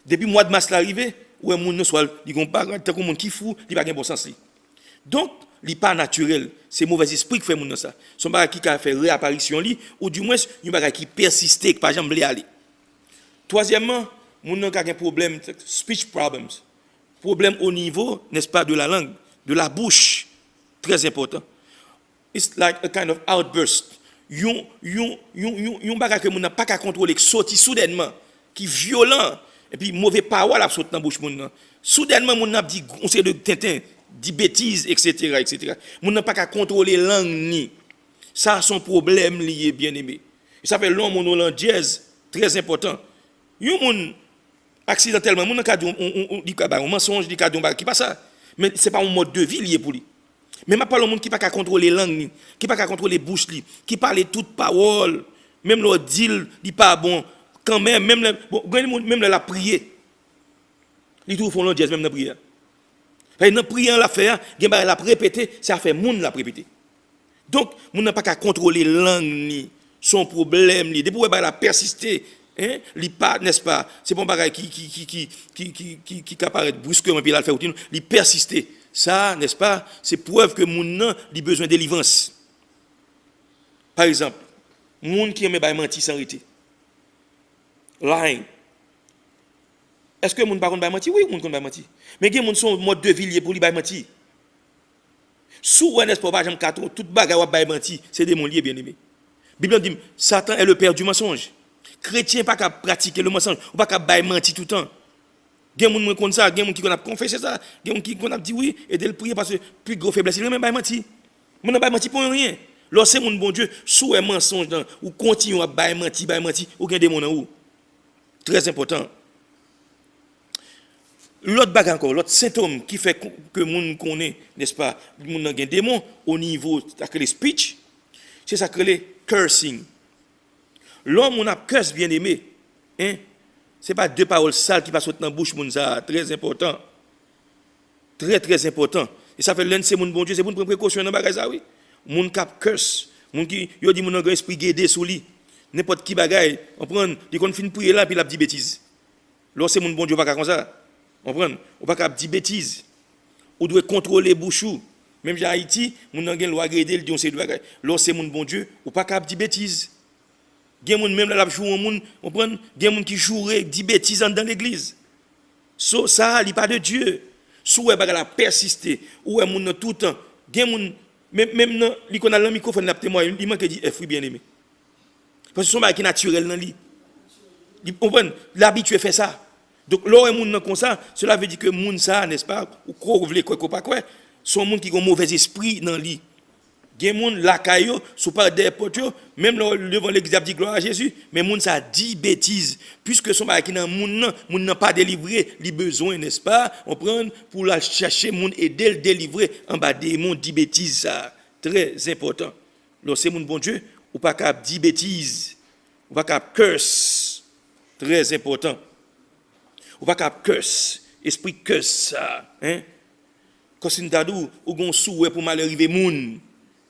depuis mois de mars l'arrivée, ou un moun soit il y a un bagage qui fou, il n'y a pas de bon sens. Donc, il n'est pas naturel. C'est mauvais esprit qui fait moun ça. Son bagage qui a fait réapparition li, ou du moins, un bagage qui persiste, qui par exemple aller. Troisièmement, moun a un problème, speech problems. Problème au niveau, n'est-ce pas, de la langue, de la bouche. Très important. It's like a kind of outburst. Yon bagage que moun n'a pas qu'à contrôler, qui sorti soudainement, qui violent, et puis mauvais parole a sorti dans la bouche moun. Soudainement, moun n'a dit, on sait de tintin, dit bêtises, etc., etc. Moun n'a pas qu'à contrôler langue ni. Ça a son problème lié, bien aimé. Et ça fait l'homme en jazz, très important. Yon moun, accidentellement, moun n'a dit un mensonge, dit un qui pas ça. Mais ce n'est pas un mode de vie lié pour lui. Mais je parle de monde qui n'a pas qu'à contrôler la langue, qui n'a pas qu'à contrôler la bouche, qui parle toute parole, même le deal, il n'est pas bon. Quand même, même la prière. Ils trouvent font l'audience, même dans la prière. Dans la prière, la faire, il y a la répéter, ça fait monde la répéter. Donc, on n'a pas qu'à contrôler la langue, son problème, depuis qu'il a persisté, hein, pas, n'est-ce pas, c'est pas un bagage qui apparaît brusquement, puis il a fait routine, il persiste. Ça, n'est-ce pas, c'est preuve que mon a besoin de délivrance. Par exemple, moun qui aime mentir sans arrêter. Lying. Est-ce que moun par contre mentir? Oui, moun kon mentir. Mais il y a moun son mode de vie pour lui mentir. Souvent, n'est-ce pas, j'aime carton, toute bagarre ou mentir, c'est des mon liés bien aimé. Bible dit Satan est le père du mensonge. Chrétien pas qu'à pratiquer le mensonge, ou pas qu'à mentir tout le temps. Il y a des gens comme ça, il y a des gens qui ont confessé ça, il y a des gens qui ont dit oui, et de le prier parce que plus gros faiblesse, il n'a même pas menti. Il n'a pas menti pour rien. Lorsque mon bon Dieu, sous un mensonge, ou continue à mentir, aucun démon en haut. Très important. L'autre bagarre encore, l'autre symptôme qui fait que moun connaît, n'est-ce pas, moun a un démon au niveau de les speech, c'est ça que les cursing. L'homme on a curse bien aimé, hein? C'est pas deux paroles sales qui passent dans la bouche moun ça, très important. Très très important. Et ça fait l'un c'est mon bon Dieu, c'est pour prendre précaution dans bagage ça oui. Moun cap curse, moun qui yo dit moun a un esprit guédé sous lui. N'importe qui bagaille, on prend, il kon fin prier là puis il a dit bêtise. Lorsque c'est mon bon Dieu pas comme ça. On prend, on pas dire bêtise. On doit contrôler bouchou. Même en Haïti, moun nan gen loi grédé, il dit on sait de bagaille. Lorsque c'est mon bon Dieu, on pas dire bêtise. Gen moun même là joue moun, on prend gen moun qui jouerait dit bêtise dans l'église. So ça il pas de Dieu. Sou e bagala persister ou e moun tout temps. Gen moun même nan li kon a le microphone n'a témoin, il manque dit frère bien-aimé. Parce que son bagage qui naturel dans li. Il comprend l'habitué fait ça. Donc là un moun comme ça, cela veut dire que moun ça n'est-ce pas ou quoi vle quoi pas quoi, son moun qui ont mauvais esprit dans li. Gen moun la kayo sous par des potes même devant l'église dit gloire à Jésus mais moun ça dit bêtise puisque son bagage qui dans moun n'a pas délivré li besoin n'est-ce pas on prend pour la chercher moun aider le délivrer en bas démon dit bêtise ça très important. Là c'est moun bon Dieu ou pas cap dit bêtise ou pas cap curse très important. ou pas qu'à curse, esprit curse ça, hein? Quand c'est d'adou ou gon souhait pour mal arriver moun,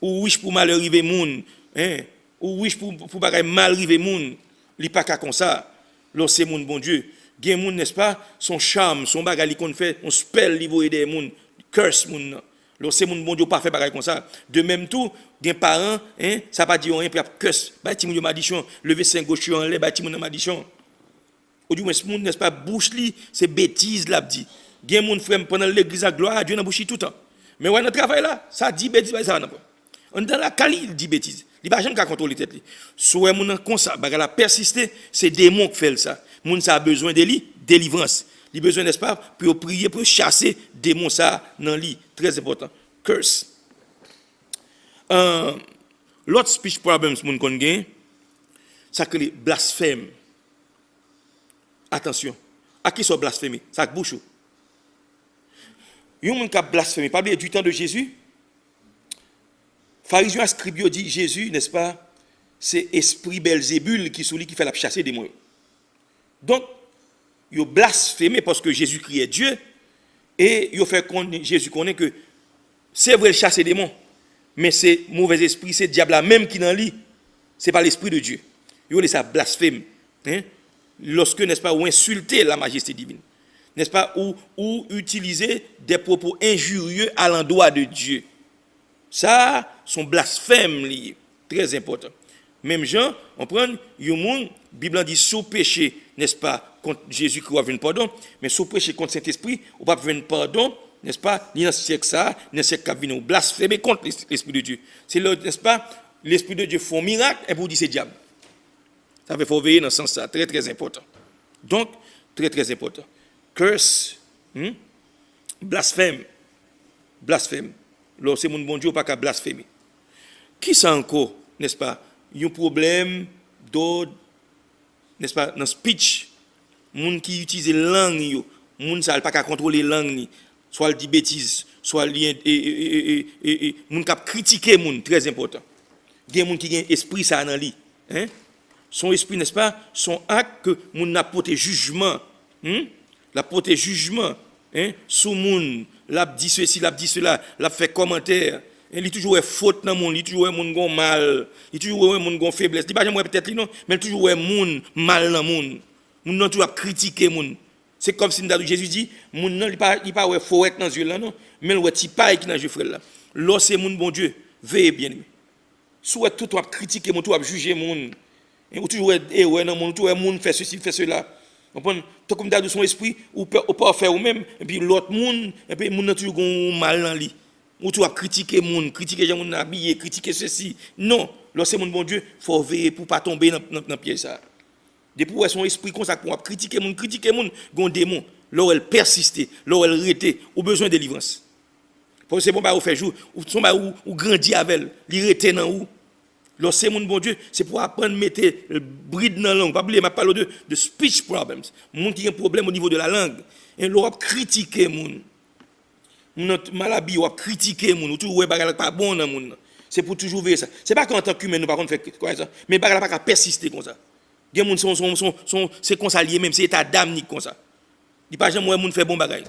ou wish pour mal arriver moun, hein? Ou wish pour bagay mal arriver moun, li pas qu'à comme ça. Là c'est moun bon Dieu. Gen moun n'est-ce pas, son charme, son bagay li kon fait, on spell li voye des moun, curse moun. Là c'est moun bon Dieu pas fait bagay comme ça. De même tout, gen parents, hein, ça pas dire rien pour curse, ba ti moun maldiction, lever saint gauche en l'air, ba ti moun maldiction. Ou du moins moun n'est-ce pas bouche li, c'est bêtise l'a dit. Gen moun frère pendant l'église à gloire à Dieu dans bouche tout le temps. Mais ouais dans travail là, ça dit bêtise ça non pas. On dans la cali il dit bêtise. Il pas jamais qu'à contrôler tête li. Soit moun comme ça, bagay la persister, c'est démon qui fait ça. Moun ça a besoin de lui, délivrance. Il a besoin n'est-ce pas pour prier pour chasser démon ça dans lui, très important. Curse. L'autre speech problems moun kon gen, ça que les blasphèmes. Attention. À qui sont blasphémés? Ça bouche. Yon moun ka blasphémé, pas du temps de Jésus. Pharisiens scribes dit Jésus, n'est-ce pas? C'est esprit Belzébul qui sous lui qui fait la chasser des démons. Donc, ils blasphémé parce que Jésus criait Dieu et ils fait Jésus connaît que c'est vrai le chasser des démons, mais c'est mauvais esprit, c'est diable là même qui dans lui, c'est pas l'esprit de Dieu. Ils ont ça blasphème, hein? Lorsque n'est-ce pas ou insulter la majesté divine, n'est-ce pas ou utiliser des propos injurieux à l'endroit de Dieu. Ça sont blasphèmes liés, très important. Même Jean, on prend yon moun, Bible dit sous péché, n'est-ce pas, contre Jésus qui va venir pardon, mais sous péché contre Saint-Esprit, ou pas venir pardon, n'est-ce pas, ni dans ce siècle ça, ni dans ce siècle qui vient blasphémer contre l'Esprit de Dieu. C'est là, n'est-ce pas, l'Esprit de Dieu fait un miracle et pour dire c'est diable. Ça veut faut veiller dans ce sens ça, très très important. Donc, très très important. Curse, blasphème. Là, c'est mon bon Dieu pas qu'à blasphémer. Qui ça encore, n'est-ce pas? Il y a un problème d'ordre, n'est-ce pas, dans speech. Moun qui utilise langue, moun ça pas qu'à contrôler langue, soit il dit bêtises, soit il moun qui critiquer moun, très important. Il y a moun qui a esprit ça dans lui, hein? Son esprit, n'est-ce pas, son acte que moun n'a porté jugement, la porté jugement, hein, sous moun, l'a dit ceci, l'a dit cela, l'a fait commentaire. Il toujours faute dans monde, il toujours moun gon mal, il toujours moun gon faiblesse. Il pas jamais peut-être non, mais toujours moun mal dans monde. Moun non toujours critiquer moun. C'est comme si Jésus dit, moun non il pas faut être dans yeux là non, mais ouais ti paille qui dans yeux frère là. Là c'est moun bon Dieu, veillez bien. Soit tout toi critiquer moun, tout juger moun. Et ou toujours ouais dans monde, tout moun fait ceci, fait cela. On prend tout comme dans son esprit ou pas faire ou même et puis l'autre monde et puis moun toujours gon mal dans lui. Ou tu as critiqué moun, critiquer gens moun habillé, critiquer ceci. Non, lorsque mon bon Dieu, faut veiller pour pas tomber dans piège ça. Depuis où son esprit comme ça pour critiquer moun, gon démon, là elle persiste, là elle rete, ou besoin de délivrance. Parce que c'est bon ba ou faire jour, ou son ba ou grandi avec elle, li rete dans ou. Lorsque mon bon Dieu, c'est pour apprendre mettre bride dans la langue. Pas oublier m'a parlé de speech problems. Moun qui a un problème au niveau de la langue, et l'on critiquer moun. Notre maladie ou critiquer moun ou tout ouais bagala pas bon dans moun, c'est pour toujours veiller ça. C'est pas qu'en tant qu'humain nous pas contre faire quoi ça, mais bagala pas persister comme ça. Gen moun son c'est comme ça lié même c'est état d'âme ni comme ça. Il pas jamais moun fait bon bagay.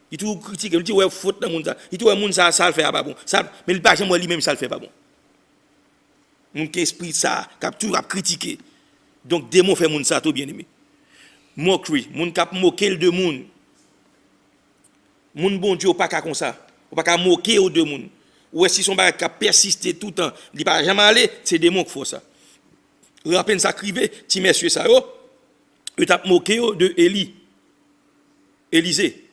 Il toujours critique, il dit ouais faute dans moun ça. Il dit ouais moun ça le fait pas bon. Ça mais il pas jamais lui même ça le fait pas bon. Moun qui esprit ça cap toujours critiquer. Donc démon fait moun ça tout bien aimé. Moquerie, moun cap moquer de moun. Moun bon Dieu pas comme ça, ou pas moquer aux deux moun. Ou si son bagage a persisté tout le temps, il pas jamais aller, c'est démon qui font ça. Rappelle ça crivé, ti messieurs ça yo, il t'a moqué de Élisée.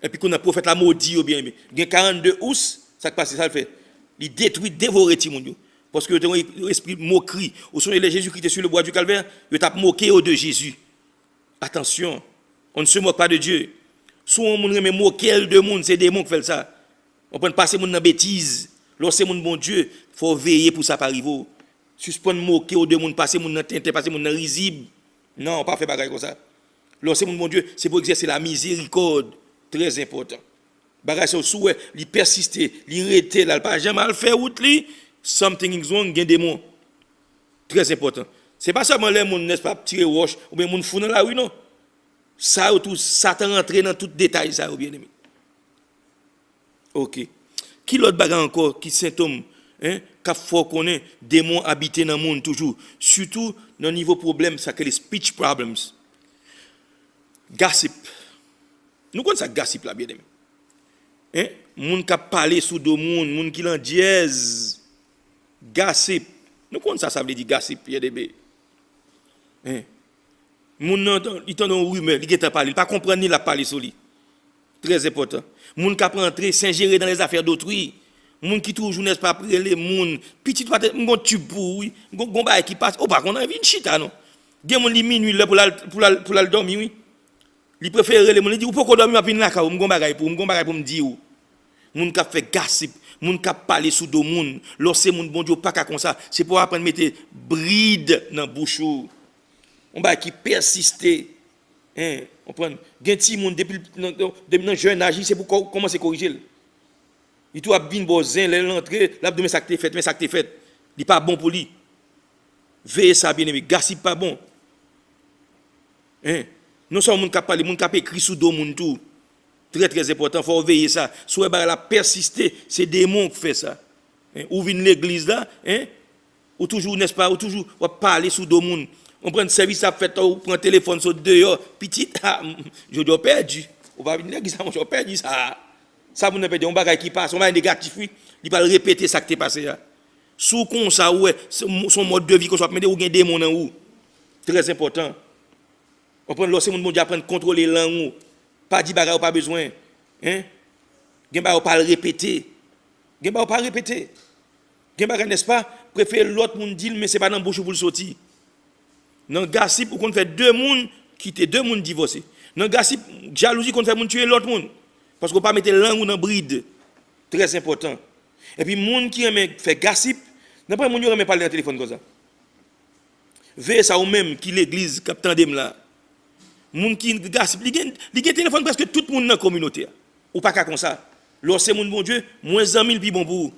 Et puis qu'on a prophète la maudit ou bien aimé. Il 42 ous, ça passe ça le fait. Il détruit, dévorer ti moun yo. Parce que le esprit moquerie, ou sont les Jésus qui était sur le bois du calvaire, il t'a moqué de Jésus. Attention, on ne se moque pas de Dieu. Si on remet moquer de monde, c'est des démons qui font ça. On peut passer monde dans bêtise. Lorsque mon bon Dieu, il faut veiller pour ça pas arriver. Suspendre moquer de monde, passer monde dans tente, passer monde dans risible. Non, pas faire bagarre comme ça. Lorsque mon bon Dieu, c'est pour exercer la miséricorde, très important. Bagarre sur souhait, il persister, il rester là, pas jamais le faire out li, something is wrong, gain démon. Très important. C'est pas seulement les monde n'est-ce pas tirer roche ou bien monde fou dans la rue non. Ça tout Satan rentré dans tout détail ça bien aimé. OK. Qui l'autre bagarre encore qui symptôme qu'a faut connaît démons habiter dans le monde toujours, surtout dans niveau problème ça que les speech problems. Gossip. Nous connaissons ça gossip là bien aimé. Moun qui parler sous do moun qui l'en dièse. Gossip. Nous connaissons ça veut dire gossip PDB. Moun il t'en ont rumeur, il geta parler, il pas comprendre ni la parler sur lui. Très important. Moun qui rentrer s'ingérer dans les affaires d'autrui. Moun qui toujours n'est pas prier les moun, petit pas mon tube pour oui, gon bail qui passe. Oh par contre, on a envie de chita non. Gen moun li minuit là pour la dormir oui. Il préfère les moun, il dit ou pourquoi dormir pas là ka, gon bagay pour me dire ou. Moun qui fait gossip, moun qui parler sous do moun, lorsque moun bon Dieu pas comme ça, c'est pour apprendre mettre bride dans bouche. On va qui persister. On prend gen ti moun depuis dans jeune âge, c'est pour commencer corriger. Il tout a bien bozin l'entrée, l'abdomen ça que fait, mais ça que fait. Il pas bon pour lui. Veillez ça bien aimé, gossip pas bon. Non seulement moun qui parler, moun qui écrit sous do moun tout. Très très important, faut veiller ça. Soit la persister, c'est démon qui fait ça. Ou vient l'église là, ou toujours n'est-ce pas, ou toujours parler sous do moun. On prend service à fait, on prend téléphone sur dehors, petit, je dois perdu. On va venir l'église, je perdu ça. Ça vous ne perdu, on bagaille qui passe, on va négatif, il va répéter ça qui est passé là. Sous comme ça ouais, son mode de vie qu'on soit mettre ou gain démon en ou. Très important. On prend lorsque mon Dieu apprendre contrôler langue, pas dit bagaille pas besoin. Gen bagaille pas répéter. Gen bagaille pas répéter. Gen bagaille n'est-ce pas, préfère l'autre monde dire mais c'est pas dans bouche pour le sortir. Dans gossip ou qu'on fait deux monde quitter, deux monde divorcer. Dans gossip, jalousie qu'on fait monde tuer l'autre monde parce qu'on pas mettre langue dans bride. Très important. Et puis monde qui aime faire gossip, n'importe monde aime parler dans téléphone comme ça. Veillez ça ou même qui l'église cap tandem là. Monde qui gossip, il gagne téléphone parce que tout le monde dans la communauté. Ou pas comme ça. Lorsque c'est mon bon Dieu, moins amis puis bon pour.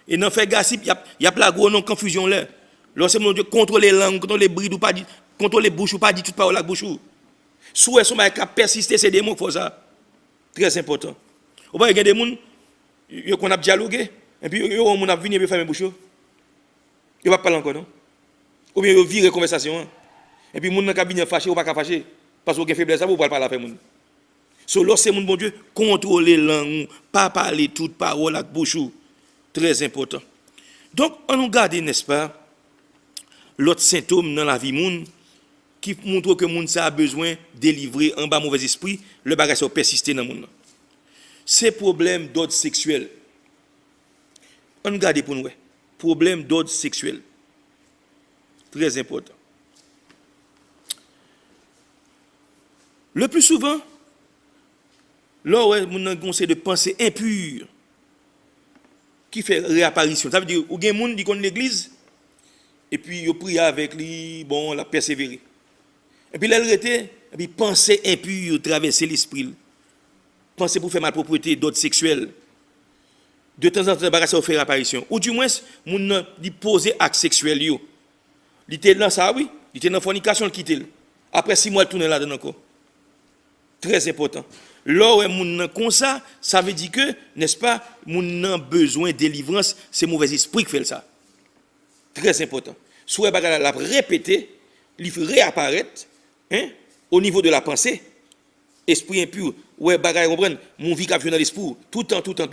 Et dans faire gossip, il y a la grosse confusion là. Lorsque mon Dieu contrôle les langues, contrôle les brides ou pas dit, contrôle les bouches ou pas dit toute parole la bouche. Soit son bail cap persister c'est des mots pour ça. Très important. Ou pas il y a des gens qu'on a dialogué et puis yo on a venir fermer bouche. Il va pas parler encore non. Ou bien yo virer conversation. Et puis moun dans cabinet fâché ou pas fâché parce qu'on a faiblesse ça pour pas parler avec moun. So lorsque mon bon Dieu contrôler langue, pas parler toute parole avec bouche. Très important. Donc on nous garde n'est-ce pas l'autre symptôme dans la vie moun qui montre que moun ça a besoin délivrer en bas mauvais esprit, le bagage ça persister dans moun. C'est problème d'ordre sexuel. On garde pour nous. Problème d'ordre sexuel. Très important. Le plus souvent, là où moun a conseil de pensée impure qui fait réapparition. Ça veut dire ou gen moun qui connaît l'église et puis il prie avec lui, bon, la persévérer. Et puis là, il était, et puis pensée impure traverser l'esprit. Pensée pour faire malpropreté, d'autres sexuels. De temps en temps, ça fait apparition. Ou du moins, moun dit poser acte sexuel yo. Il était dans ça, oui. Il était dans la fornication, il quitte. Après 6 mois, il tourne là-dedans encore. Très important. Là où moun comme ça, ça veut dire que, n'est-ce pas, moun a besoin de délivrance, c'est mauvais esprit qui fait ça. Très important. Soit bagala la répéter, il faut réapparaître au niveau de la pensée. Esprit impur, ouais bagala comprendre, mon vie qui a dans l'esprit, tout le temps.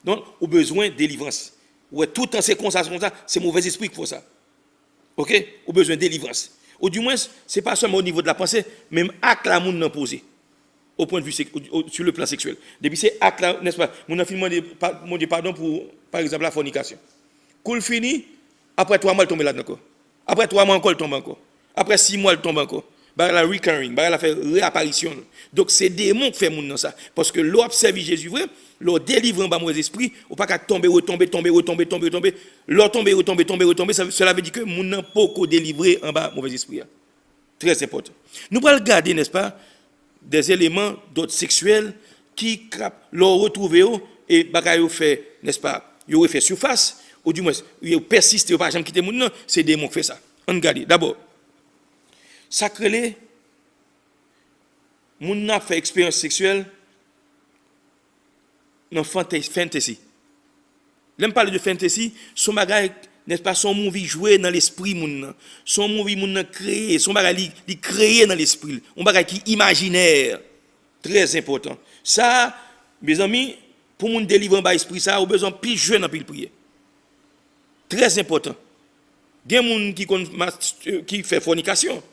Donc, au besoin de délivrance. Ouais tout le temps c'est comme ça, c'est mauvais esprit qui fait ça. OK? Au besoin de délivrance. Ou du moins, c'est pas seulement au niveau de la pensée, même acte la moun nan posé. Au point de vue sur le plan sexuel. Depuis c'est acte là, n'est-ce pas? Mon a demandé pardon pour par exemple la fornication. Cool fini, après 3 mois il tombe là encore. Après 3 mois encore il tombe encore. Après 6 mois il tombe encore. Bah la recurring, bah la fait réapparition. Donc c'est démon qui fait moun dans ça parce que l'on observe Jésus vrai, l'on délivre en bas mauvais esprit, ou pas qu'à tomber, l'on tomber, cela veut dire que moun n'a pas qu'à délivrer en bas mauvais esprit. Très important. Nous allons regarder, n'est-ce pas, des éléments d'ordre sexuel qui l'ont retrouvé et bagaille fait, n'est-ce pas, ils fait surface ou du moins ils persistent pas jamais quitter moun, c'est des démons qui fait ça. On regarde d'abord ça crée moun n'a fait expérience sexuelle dans fantasy. L'aime parler de fantasy, son bagage, n'est-ce pas, son movie joué dans l'esprit moun, son movie moun créé, son bagage li créé dans l'esprit, un bagage qui imaginaire, très important. Ça, mes amis, pour moun délivrer par esprit ça, on besoin plus jeune en pile prier. Très important. Il y a des gens qui fait fornication.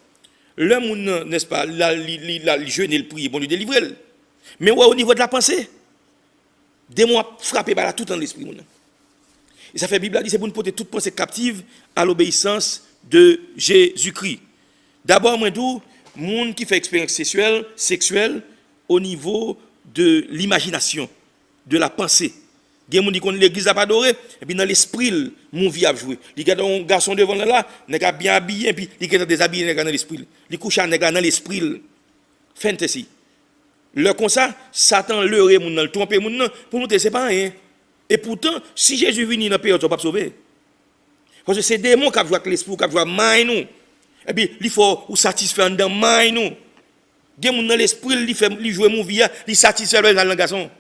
Le monde, n'est-ce pas, la jeune et le prier pour lui délivrer. Mais ouais, au niveau de la pensée, des mois frappés par tout dans l'esprit. Et ça fait la Bible dit c'est pour nous porter toute pensée captive à l'obéissance de Jésus-Christ. D'abord, moi, tout, monde qui fait expérience sexuelle au niveau de l'imagination, de la pensée. Il y a des gens qui disent l'église n'a pas adoré, et puis dans l'esprit, mon vie a joué. Il y a un garçon devant là, il est bien habillé, et puis il est déshabillé dans l'esprit. Il couche dans l'esprit. Fantasy. Le comme ça, Satan leurre moun nan, tromper moun nan, pour nous c'est pas rien. Et pourtant, si Jésus vient dans la période, tu vas pas sauver. Parce que c'est des démons qui jouent avec l'esprit, qui jouent avec nous. Et puis, il faut ou satisfaire dans nous. Des gens dans l'esprit, il joue mon vie, il satisfait le garçon.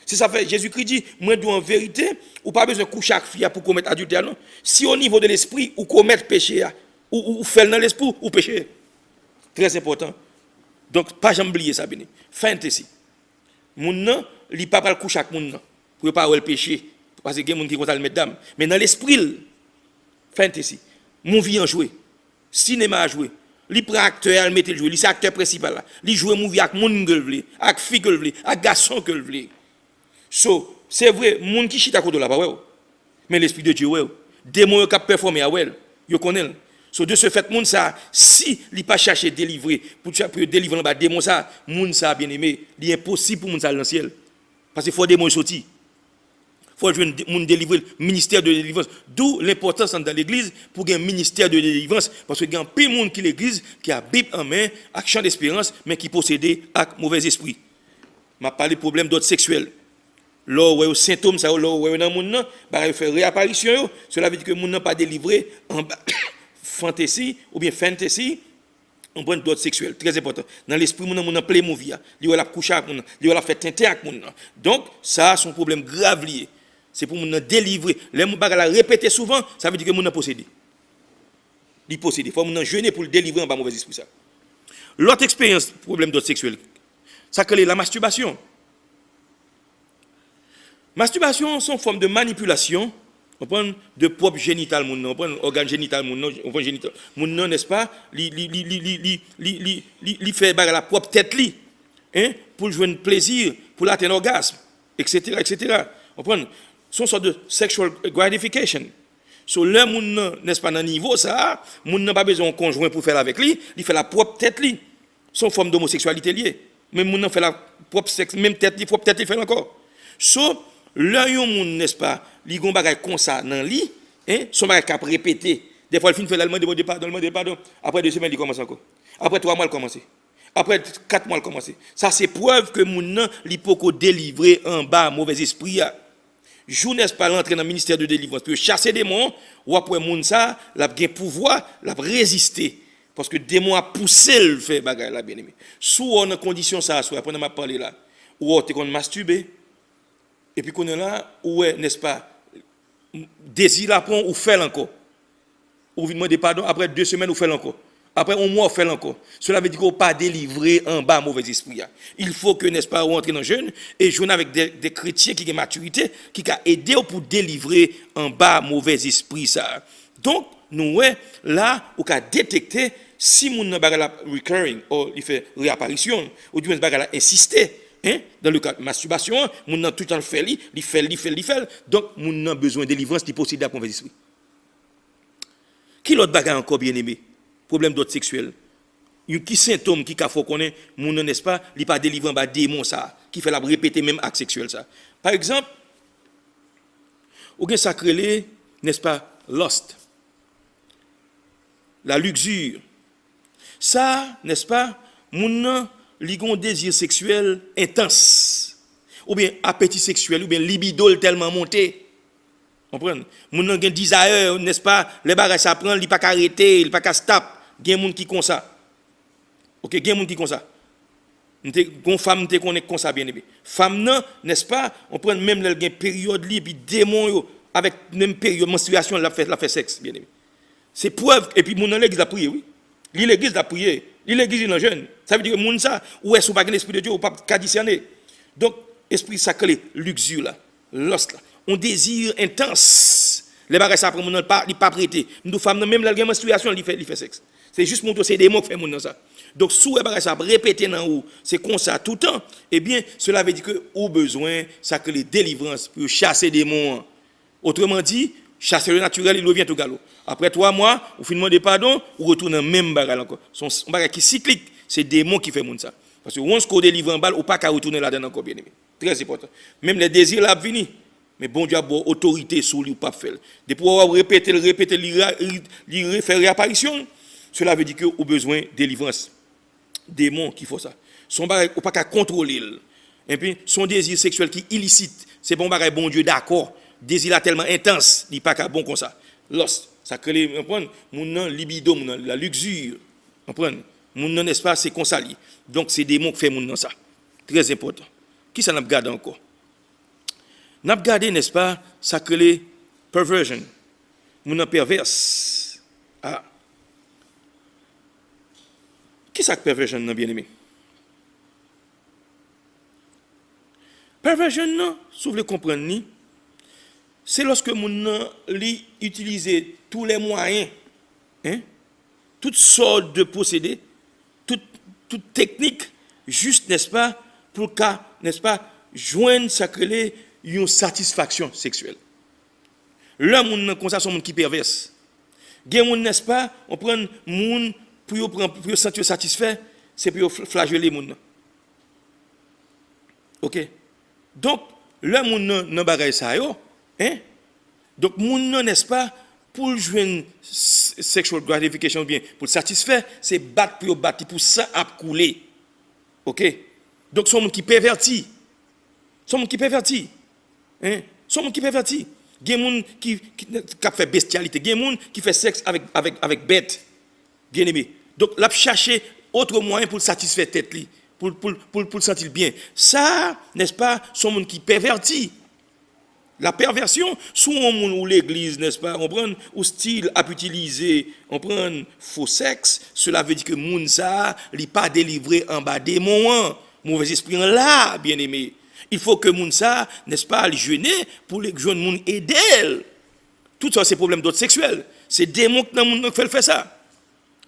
C'est ça fait Jésus-Christ dit, moi dois en vérité, ou pas besoin de coucher avec fille pour commettre adultère non. Si au niveau de l'esprit ou commettre péché ou faire dans l'esprit ou péché. Très important. Donc pas jamais oublier ça béni. Fantasy. Moun nan, li pas pas coucher avec moun nan pour pas le péché parce que moun qui compte le mesdames, mais dans l'esprit fantasy. Mon vie en jouer. Cinéma à jouer. Li prend acteur, il mettre le jouer, li c'est acteur principal là. Li jouer movie avec moun que veut, avec fille que veut, avec garçon que veut. So, c'est vrai, moun qui chita côté là pas ouais. Mais l'esprit de Dieu ouais. Démon qui performer à ouais, yo connaît. So de ce fait moun ça si li pas chercher délivrer pour délivrer ba démon ça, moun ça bien aimé, il est impossible pour moun ça dans le ciel. Parce qu'il faut démon sortir. Faut jouer moun délivrer ministère de délivrance. D'où l'importance dans l'église pour un ministère de délivrance parce que il y a peu monde qui l'église qui a Bible en main, avec champ d'espérance mais qui possédé avec mauvais esprit. M'a parlé problème d'ordre sexuel. Là où symptômes ça là où dans monde nan ba faire réapparition cela veut dire que monde n'a pas délivré en fantasy ou bien fantasy on prend d'autres sexuels très important dans l'esprit monde n'a plein movie li la coucher avec monde li la faire tenter avec monde donc ça son problème grave lié c'est pour monde délivrer les monde la répéter souvent ça veut dire que monde possédé il possédé faut monde jeûner pour le délivrer en bas mauvais esprit ça l'autre expérience problème d'autres sexuels ça que la masturbation. Masturbation sont forme de manipulation, on prend de propre génital on prend organe génital on prend génital n'est-ce pas, li fait la propre tête li, hein, pour jouer un plaisir, pour l'atteindre orgasme, etc. On prend son sorte de sexual gratification. So le moun n'est-ce pas dans niveau ça, moun n'a pas besoin de conjoint pour faire avec lui, il fait la propre tête li. Son forme d'homosexualité liée. Même moun fait la propre sexe, même tête li, propre tête il fait encore. So là yon moun n'est-ce pas li gon bagay comme ça dans li hein son bagay cap répéter des fois il fin fait l'allemand demander pardon après 2 semaines il commence encore après 3 mois il commence après 4 mois il commence ça c'est preuve que moun nan li poko délivrer en bas mauvais esprit jou n'est-ce pas l'entrer dans ministère de délivrance pour chasser démons ou après moun ça l'a gain pouvoir l'a résister parce que démon a poussé le fait bagay là bien-aimé sous on condition ça soit après m'a parler là ou tu kon masturber. Et puis qu'on est là, où est, n'est-ce pas, désir apprend ou fait encore. Ou vous demandez pardon, après 2 semaines, ou fait encore. Après 1 mois, ou fait encore. Cela veut dire qu'on ne pas délivrer en bas mauvais esprit. Il faut que, n'est-ce pas, rentrer dans le jeûne et jouer avec des chrétiens qui ont maturité, qui ont aidé pour délivrer en bas mauvais esprit. Ça. Donc, nous, là, on a détecté si mon bagala recurring, ou il fait réapparition, ou du moins bagala insister. Hein? Dans le cas de masturbation, moun nan tout le temps fait. Donc, moun nan besoin de délivrance qui possède à mauvais esprit. Qui l'autre bagarre encore bien aimé? Problème d'autre sexuel. Qui symptôme qui faut connaître moun nan n'est-ce pas, li pas délivrant ba démon ça, qui fait la répéter même acte sexuel ça. Par exemple, ou gen sacré n'est-ce pas, lust. La luxure. Ça, n'est-ce pas, moun nan li gon désir sexuel intense ou bien appétit sexuel ou bien libido tellement monté comprendre moun nan gen desire n'est-ce pas les bagages ça prend li pas arrêter il pas stop gen moun qui comme ça OK gen moun qui comme ça Une femme te connaît comme ça bien aimé. Femme non, n'est-ce pas? On prend même la période libre, puis démon avec même période menstruation la fait sexe bien aimé. C'est preuve et puis mon dans l'église a prié oui. L'église a prié, l'église est jeune. Ça veut dire que moun ça ou est-ce pas l'esprit de Dieu ou pas discerner. Donc esprit sacré, luxure là, lust là, on désir intense. Les bagages ça après mon pas prêté. Nous femmes même la menstruation il fait sexe. C'est juste mon c'est des mots qui fait mon ça. Donc, si vous avez répété dans vous, c'est comme ça tout le temps, eh bien, cela veut dire que vous avez besoin de la délivrance pour chasser des démons. Autrement dit, chasser le naturel, il revient au galop. Après 3 mois, vous finissez demander pardon, vous retournez dans le même bagage encore. C'est un bagage qui est cyclique, c'est des démons qui font ça. Parce que once qu'on délivre en balle, vous ne pouvez pas retourner là-dedans encore, bien aimé. Très important. Même les désirs là, venir. Mais bon Dieu a une autorité sur lui ou pas faire. Depuis avoir répété, il fait réapparition, cela veut dire que vous avez besoin de délivrance. Démons qui font ça. Son bagage ou pas qu'à contrôler. Et puis son désir sexuel qui est illicite, c'est bon bagage bon Dieu d'accord. Désir là tellement intense, il pas qu'à bon comme ça. Lost, ça crée comprendre mon libido, la luxure. Comprendre mon espace c'est consali. Donc c'est démons qui fait mon ça. Très important. Qui ça n'a pas gardé encore? N'a pas gardé n'est-ce pas ça crée perversion. Mon perverse. Ah. Qui ça que perversion non bien aimé? Perversion non, si vous voulez comprendre ni, c'est lorsque mon utilise tous les moyens, toutes sortes de procédés, toute technique, juste n'est-ce pas, pour qu'à n'est-ce pas joindre ça que une satisfaction sexuelle. L'homme comme ça sont monde qui perverse. Gen moun n'est-ce pas, on prend moun pour sentir satisfait, c'est pour flageller les gens. OK. Donc, le monde nan bagay sa yo, donc moun n'est-ce pas pour jouer sexual gratification bien, pour satisfaire, c'est battre pour ça a couler. OK. Donc son monde qui perverti. Son monde qui perverti. Son monde qui perverti. Gen moun qui fait bestialité, gen moun qui fait sexe avec bête. Bien aimé. Donc, l'a chercher autre moyen pour satisfaire tête li, pour sentir bien. Ça, n'est-ce pas, son monde qui pervertit. La perversion, sous un monde où l'église, n'est-ce pas, on prend ou style à utiliser, on prend faux sexe, cela veut dire que moun ça, li pas délivré en bas démon, mauvais esprit en là, bien aimé. Il faut que moun ça, n'est-ce pas, le jeûner pour les jeunes moun aider. Tout ça c'est problème d'autre sexuel. C'est démon qui nan fait ça.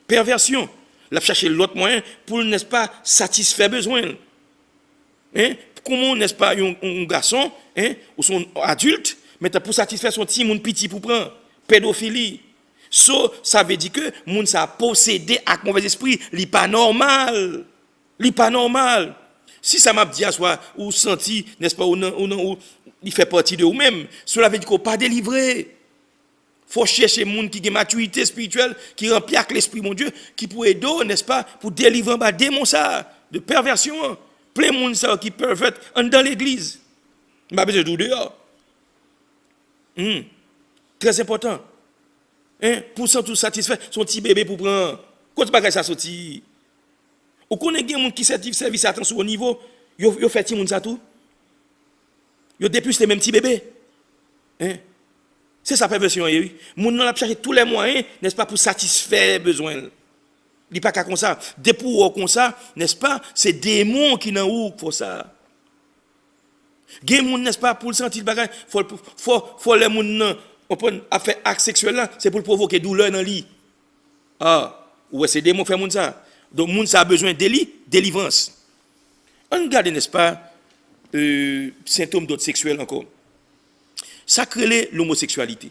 Perversion, la chercher l'autre moyen pour n'est-ce pas satisfaire besoin. Comment n'est-ce pas un garçon ou son adulte mais pour satisfaire son petit monde petit pour prendre pédophilie. Ça veut dire que moun ça possédé avec mauvais esprit, li pas normal. Li pas normal. Si ça m'a dit à soi ou senti n'est-ce pas ou il fait partie de vous même, cela veut dire qu'on pas délivré. Faut chercher des gens qui ont une maturité spirituelle, qui remplit avec l'esprit, mon Dieu, qui pourrait aider, n'est-ce pas, pour délivrer un démon ça, de perversion. Plein de monde ça qui pervert dans l'église. Je n'ai pas besoin de dehors. Très important. Pour se tout satisfait, son petit bébé pour prendre. Quand tu ne ça sorti. Ou connaît des gens qui servent attention au niveau, ils fait des ça tout. Ils dépoussent les mêmes petits bébés. C'est sa perversion, oui. Moun nan a cherché tous les moyens, n'est-ce pas, pour satisfaire les besoins. Il n'est pas comme ça. Des pour comme ça, n'est-ce pas, c'est des démons qui n'ont ou pour ça. Gen moun, n'est-ce pas, pour le sentir le bagage, faut les moun on prend à faire acte sexuel là, c'est pour provoquer douleur dans le lit. Ah, ouais, c'est des démons qui font moun ça. Donc moun ça a besoin de délivrance. On regarde, n'est-ce pas, symptômes d'autres sexuels encore. Ça crée l'homosexualité.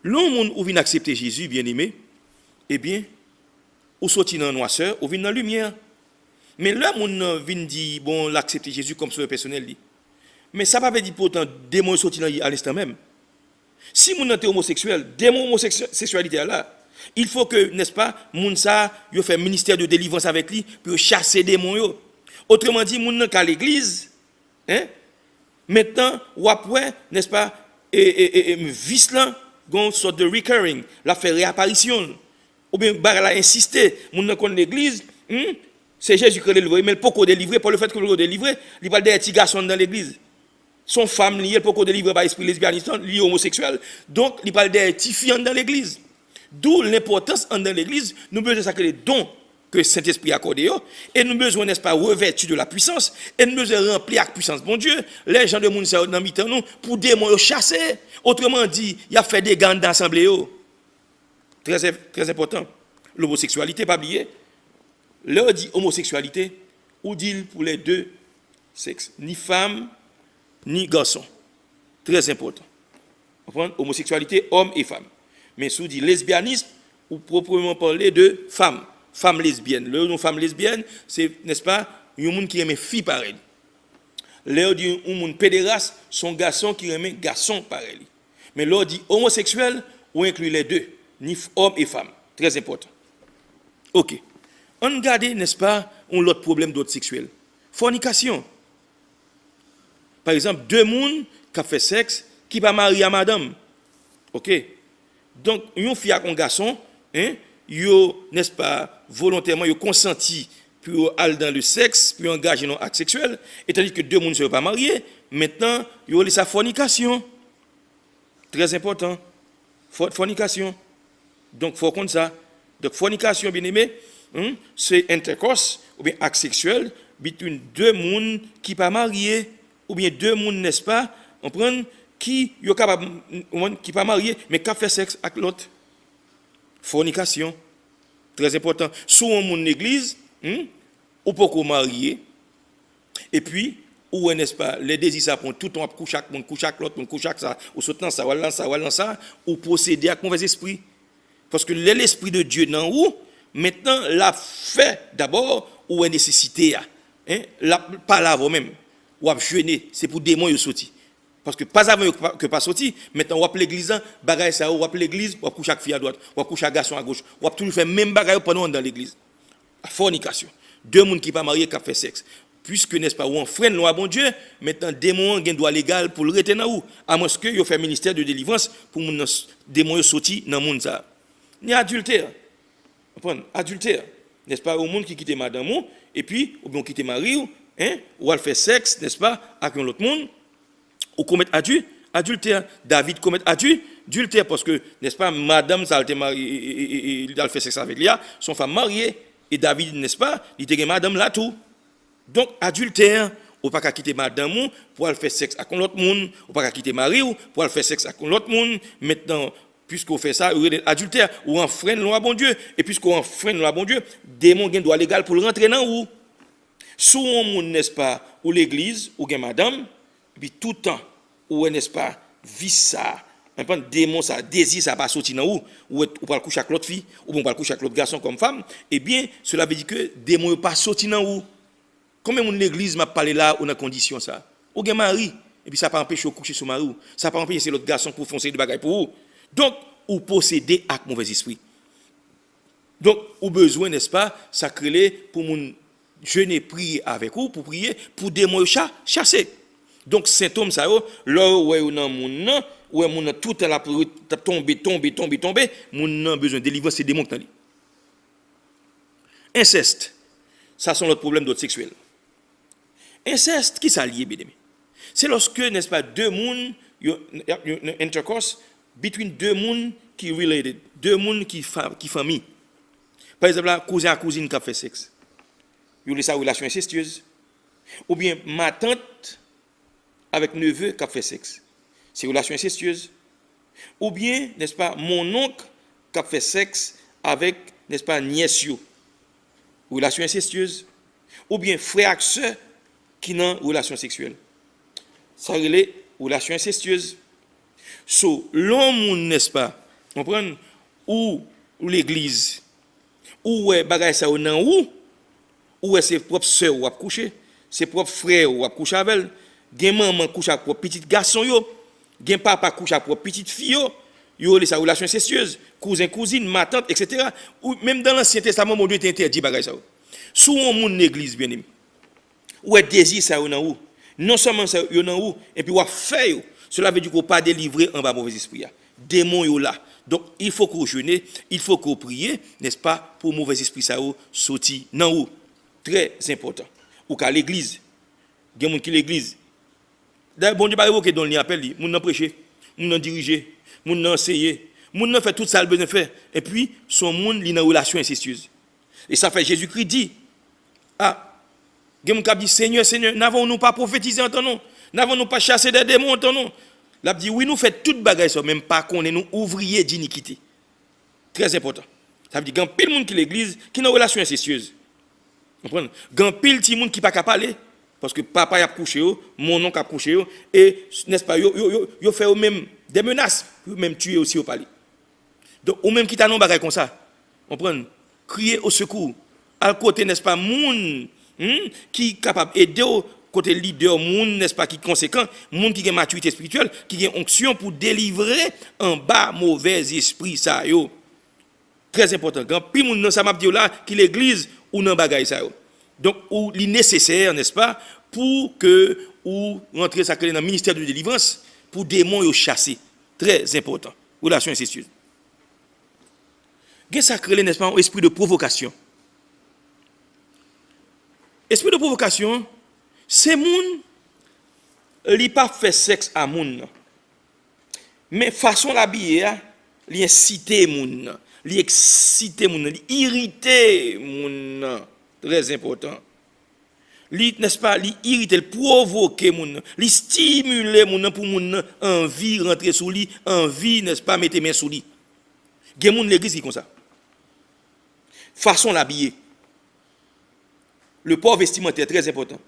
L'homme où vient accepter Jésus, bien aimé, eh bien, ou sorti dans la noirceur, ou vient dans la lumière. Mais là, on vient dire, bon, l'accepter Jésus comme sauveur personnel. Mais ça ne veut pas dire pourtant, démon sorti à l'instant même. Si mon est homosexuel, démon homosexualité là, il faut que, n'est-ce pas, moun ça, yo fait ministère de délivrance avec lui, pour chasser des démons. Autrement dit, moun qu'à l'église, maintenant, ou après, n'est-ce pas, vice là, une sorte de recurring, la fait réapparition. Ou bien, la insister, moun connaît l'église, C'est Jésus qui l'a délivré, mais il peut pas délivrer pour le fait que le délivrer, il parle des petits garçons dans l'église. Son femme liée, il peut pas délivrer par esprit lesbianiste, lié homosexuel. Donc, il parle des petits filles dans l'église. D'où l'importance dans l'église, nous besoin de ça que les dons que Saint-Esprit a accordé, et nous besoin, n'est-ce pas, revêtus de la puissance, et nous besoin remplir avec puissance. Bon Dieu, les gens de monde sont dans mi-temps, nous, pour démons chasser. Autrement dit, il a fait des gants d'assemblée. Très important. L'homosexualité, pas oublier. Là, dit homosexualité, ou dit pour les deux sexes, ni femme, ni garçon. Très important. Homosexualité, homme et femme. Mais si on dit lesbianisme, ou proprement parler de femme, femme lesbienne. Le nom femme lesbienne, c'est, n'est-ce pas, un monde qui aime fille pareil. Là, dit un monde pédéraste, son garçon qui aime garçon pareil. Mais là, dit homosexuel, on inclut les deux, ni homme et femme. Très important. Ok. On regarde, n'est-ce pas, un autre problème d'autre sexuel. Fornication. Par exemple, deux personnes qui ont fait sexe, qui ne sont pas mariés à madame. Ok. Donc, une fille avec un garçon, hein, yo, n'est-ce pas, volontairement, yo consenti pour aller dans le sexe, pour engager dans l'acte sexuel, et tandis que deux personnes ne sont pas mariés, maintenant, yo laisse sa fornication. Très important. Fornication. Donc, il faut compter ça. Donc, fornication, bien aimé, c'est intercourse, ou bien acte sexuel, entre deux personnes qui ne sont pas mariés, ou bien deux personnes, n'est-ce pas, on prend qui sont capables, qui ne sont pas mariés, mais qui ont fait sexe avec l'autre. Fornication. Très important. Sous une église, ou pas qu'on marié, et puis, ou n'est-ce pas, les désirs, ça prend tout le temps, couche avec l'autre, couche avec ça, ou sautant ça, ou posséder avec mauvais esprit. Parce que l'esprit de Dieu dans où, maintenant, l'a fait d'abord, ou est nécessité, pas là même, ou à jeûner, c'est pour démons y sortir. Parce que pas avant que pas sorti, maintenant on va l'église, bagaille ça, on va l'église, on va coucher avec fille à droite, on va coucher avec garçon à gauche, on va toujours faire même bagaille pendant dans l'église. La fornication. Deux personnes qui ne sont pas mariés qui ont fait sexe. Puisque, n'est-ce pas, ou on freine loi bon Dieu, maintenant démon ont un droit légal pour le retenir où, à moins que yo fait ministère de délivrance pour mon démon sorti dans le monde ça. Ni adultère. Adultère. N'est-ce pas, au monde qui quitte madame et puis ou bien quitte mari ou elle fait sexe, n'est-ce pas, avec un autre monde. Ou commettre adultère. David commet adultère parce que, n'est-ce pas, madame, ça a été mariée, il a fait sexe avec Léa, son femme mariée, et David, n'est-ce pas, il était madame là tout. Donc, adultère, ou pas quitter madame pour aller faire sexe avec l'autre monde, ou pas quitter mari pour aller faire sexe avec l'autre monde. Maintenant, puisqu'on fait ça, adultère, ou enfreint la loi bon Dieu, et puisqu'on enfreint la loi bon Dieu, démon a un droit légal pour le rentrer dans où. Sous un monde, n'est-ce pas, ou l'église, ou madame, et puis tout le temps, ou n'est-ce pas, vit ça, un peu démon, ça, désir, ça va sortir dans où, ou pas le coucher avec l'autre fille, ou pas le coucher avec l'autre garçon comme femme, eh bien, cela veut dire que démon ne pas sortir dans où. Combien de l'église m'a parlé là, on a condition ça. Ou gen mari, et puis ça pas empêcher de coucher sur mari, ça pas empêcher l'autre garçon pour foncer de bagaille pour vous. Donc, ou posséder avec mauvais esprit. Donc, ou besoin, n'est-ce pas, sacré pour mon jeûner, prier avec vous, pour prier, pour démon chasser. Donc, symptômes ça, là où on a mon où on a tout à la tomber, mon a besoin de délivrer ces démons. Inceste. Ça sont l'autre problème d'autre sexuel. Inceste, qui s'allie, bien aimé? C'est lorsque, n'est-ce pas, deux mondes, intercourse, between deux mondes qui related, deux mondes qui famille. Par exemple, là, cousin à cousine qui a fait sexe. Il y a sa relation incestueuse. Ou bien ma tante avec neveu qui a fait sexe. C'est relation incestueuse. Ou bien, n'est-ce pas, mon oncle qui a fait sexe avec, n'est-ce pas, nièce. Relation incestueuse. Ou bien frère et sœur qui n'ont relation sexuelle. Ça relève relation incestueuse. So, l'homme, n'est-ce pas, comprendre, ou l'église, ou bagay ça ou ses propres sœurs ou à coucher, ses propres frères ou à coucher avec elle, gen maman couche avec propre petit garçon yo, gen papa couche avec propre petite fille yo les sa relation incestueuse, cousin cousine, ma tante, etc. Ou même dans l'Ancien Testament, mon Dieu t'interdit bagay ça. Sous un monde l'église bien aimé. Ou est désir ça dans où? Non seulement ça dans où et puis ou fait cela veut dire qu'on pas délivré en bas mauvais esprit. Démon yo là. Donc il faut qu'on jeûne, il faut qu'on prie, n'est-ce pas, pour mauvais esprit ça sorti dans où. Très important. Ou qu'à l'église. Il y a des gens qui l'église. D'ailleurs, bon Dieu pas évoqué dans l'appel, les gens prêcher, les gens diriger, les gens enseigner, les gens fait tout ça le besoin de faire. Et puis, son monde est dans une relation incestueuse. Et ça fait Jésus-Christ dit, ah, il y a des gens qui disent, Seigneur, Seigneur, n'avons-nous pas prophétisé en ton nom? N'avons-nous pas chassé des démons en ton nom? Là, dit, oui, nous faisons toute bagaille, même pas qu'on est nous ouvriers d'iniquité. Très important. Ça veut dire qu'il y a pile de monde qui l'église qui est en relation incestueuse. Vous comprenez? Il y a pile de monde qui ne peut pas parler. Parce que papa a couché, mon oncle a couché, et n'est-ce pas, yo fait même des menaces, même tuer aussi au palais. Donc, ou même qui t'a non bagaille comme ça. On prend, crier au secours. À côté, n'est-ce pas, moun qui est capable d'aider au côté leader, moun, n'est-ce pas, qui est conséquent, moun qui a une maturité spirituelle, qui a une onction pour délivrer en bas mauvais esprit, ça, yo. Très important. Quand puis moun dans sa map là, qui l'église ou dans bagaille ça, yo. Donc, ou il est nécessaire, n'est-ce pas, pour que ou rentrer ça dans le ministère de délivrance, pour démons yo chasser. Très important. Relation incestueuse. Qu'est-ce que ça crée, n'est-ce pas, un esprit de provocation. Esprit de provocation, c'est moun, li pas fait sexe à moun. Mais façon l'habiller, li inciter moun, li exciter moun, li irriter moun. Très important. Li, n'est-ce pas, li irriter, li provoquer moun, li stimuler moun pour moun envie rentrer sous lui, envie, n'est-ce pas, mettre main sous lui. Gen moun l'église qui comme ça. Façon l'habiller. Le port vestimentaire très important.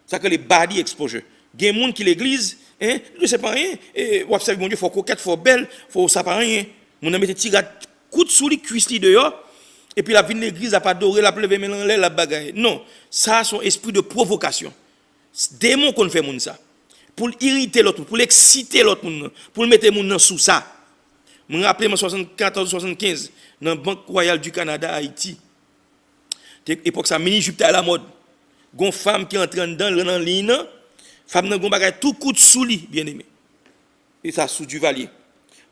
Ça que les body exposure. Gen moun qui l'église, hein, ne sais pas rien, et ou observe mon Dieu, faut coquette, faut belle, faut ça pas rien. Moun mettre tirat coup de sous lui cuisse li dehors. Et puis la vie de l'église n'a pas adoré, la pleuve mélanger la bagaille. Non, ça c'est un esprit de provocation. Démon qu'on fait moun ça. Pour irriter l'autre, pour l'exciter l'autre moun, pour mettre moun sous ça. Je me rappelle en 74-75 dans la Banque Royale du Canada à Haïti. Époque ça mini jupe à la mode. Gon femme qui entre dans la ligne, femme nan gon bagaille tout coup de sous lit, bien aimé. Et ça sous du valier.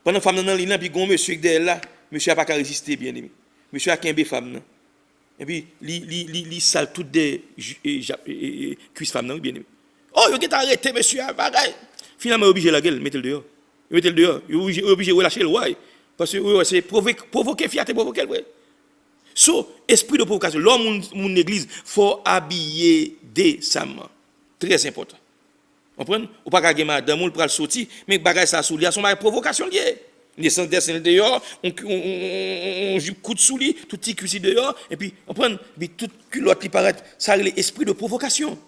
Pendant femme dans la ligne puis gon monsieur derrière là, monsieur a pas résister, bien aimé. Monsieur a kembe femme. Et puis, li sale toutes des cuisses femmes, bien aimé. Oh, il a arrêté, monsieur, bagaille. Finalement, obligé la gueule, mettez-le dehors. Mettez-le dehors. Il est obligé de relâcher le roi. Parce que c'est provoquer, fierté, provoquer. So, esprit de provocation. L'homme, mon église, il faut habiller décemment. Très important. Vous comprenez? Ou pas qu'à madame, ou le sortir, mais bagaille ça sous lui, son provocation liée. Les sens descendent dehors, on joue coup de sous lit, tout petit cuissi dehors, et puis on prend, tout culotte qui paraît, ça a l'esprit de provocation.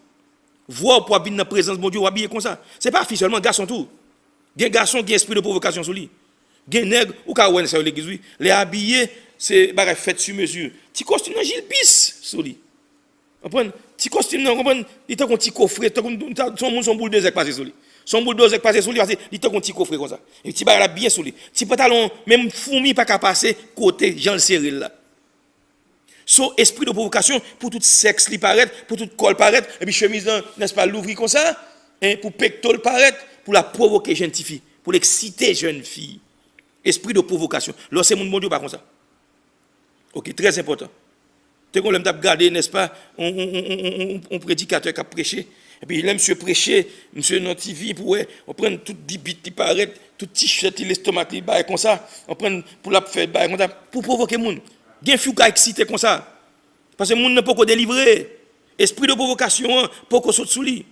Voir pour habiter dans la présence de mon Dieu, ou habiller comme ça. Ce n'est pas fille seulement, garçon tout. Il y a un garçon qui a esprit de provocation sur lui. Il y a un nègre, ou quand on est l'église, oui. Les habillés, c'est fait sur mesure. Petit costume, Gilles Bis sur lui. On prend, petit costume, on prend, il t'a un petit coffret, son boule de zèque passé sur lui. Son bulldozer passé sous lui parce qu'il t'a un petit coffret comme ça. Et petit bagarre bien sous lui. Petit pantalon même fourmi pas qu'à passer côté Jean Cyril là. So esprit de provocation pour tout sexe li paraître, pour tout col paraître et puis chemise n'est-ce pas l'ouvrir comme ça, hein, pour pectole paraître, pour la provoquer jeune fille, pour l'exciter jeune fille. Esprit de provocation. Là c'est mon bon Dieu pas comme ça. OK, très important. T'es qu'on l'aime regarder, n'est-ce pas, on prédicateur qui a prêché. Et puis, là, monsieur prêcher, monsieur non TV, pour on prend tout bibit qui paraît, tout t-shirt, l'estomac, il baille comme ça, on prend pour la faire baille comme ça, pour provoquer les gens. Il y a un fou qui a excité comme ça. Parce que les gens ne peuvent pas délivrer. Esprit de provocation, pour qu'on saute sous lui.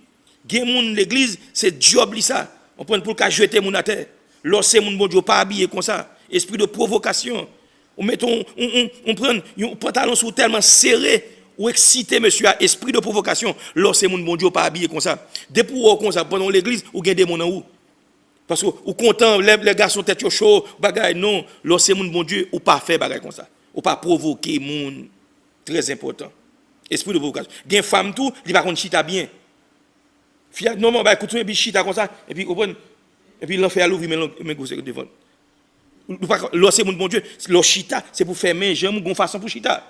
Il y a des gens, l'église, c'est job ça. On prend pour qu'à jeter les gens à terre. Lorsque les gens ne sont pas habillés comme ça. Esprit de provocation. On prend un pantalon sous tellement serré. Ou exciter monsieur à esprit de provocation lorsque mon bon Dieu pas habillé comme ça. Dès pour comme ça pendant l'église ou gain des mon en où. Parce que ou content les garçons tête chaud bagaille non lorsque mon bon Dieu ou pas faire bagaille comme ça. Ou pas provoquer moun très important. Esprit de provocation. Gain femme tout, il va contre chita bien. Fia non bah écoute puis chita comme ça et puis comprendre et puis l'enfer à l'ouvrir mais gosser devant. Lorsque mon bon Dieu le chita c'est pour faire main jambe gon façon pour chita.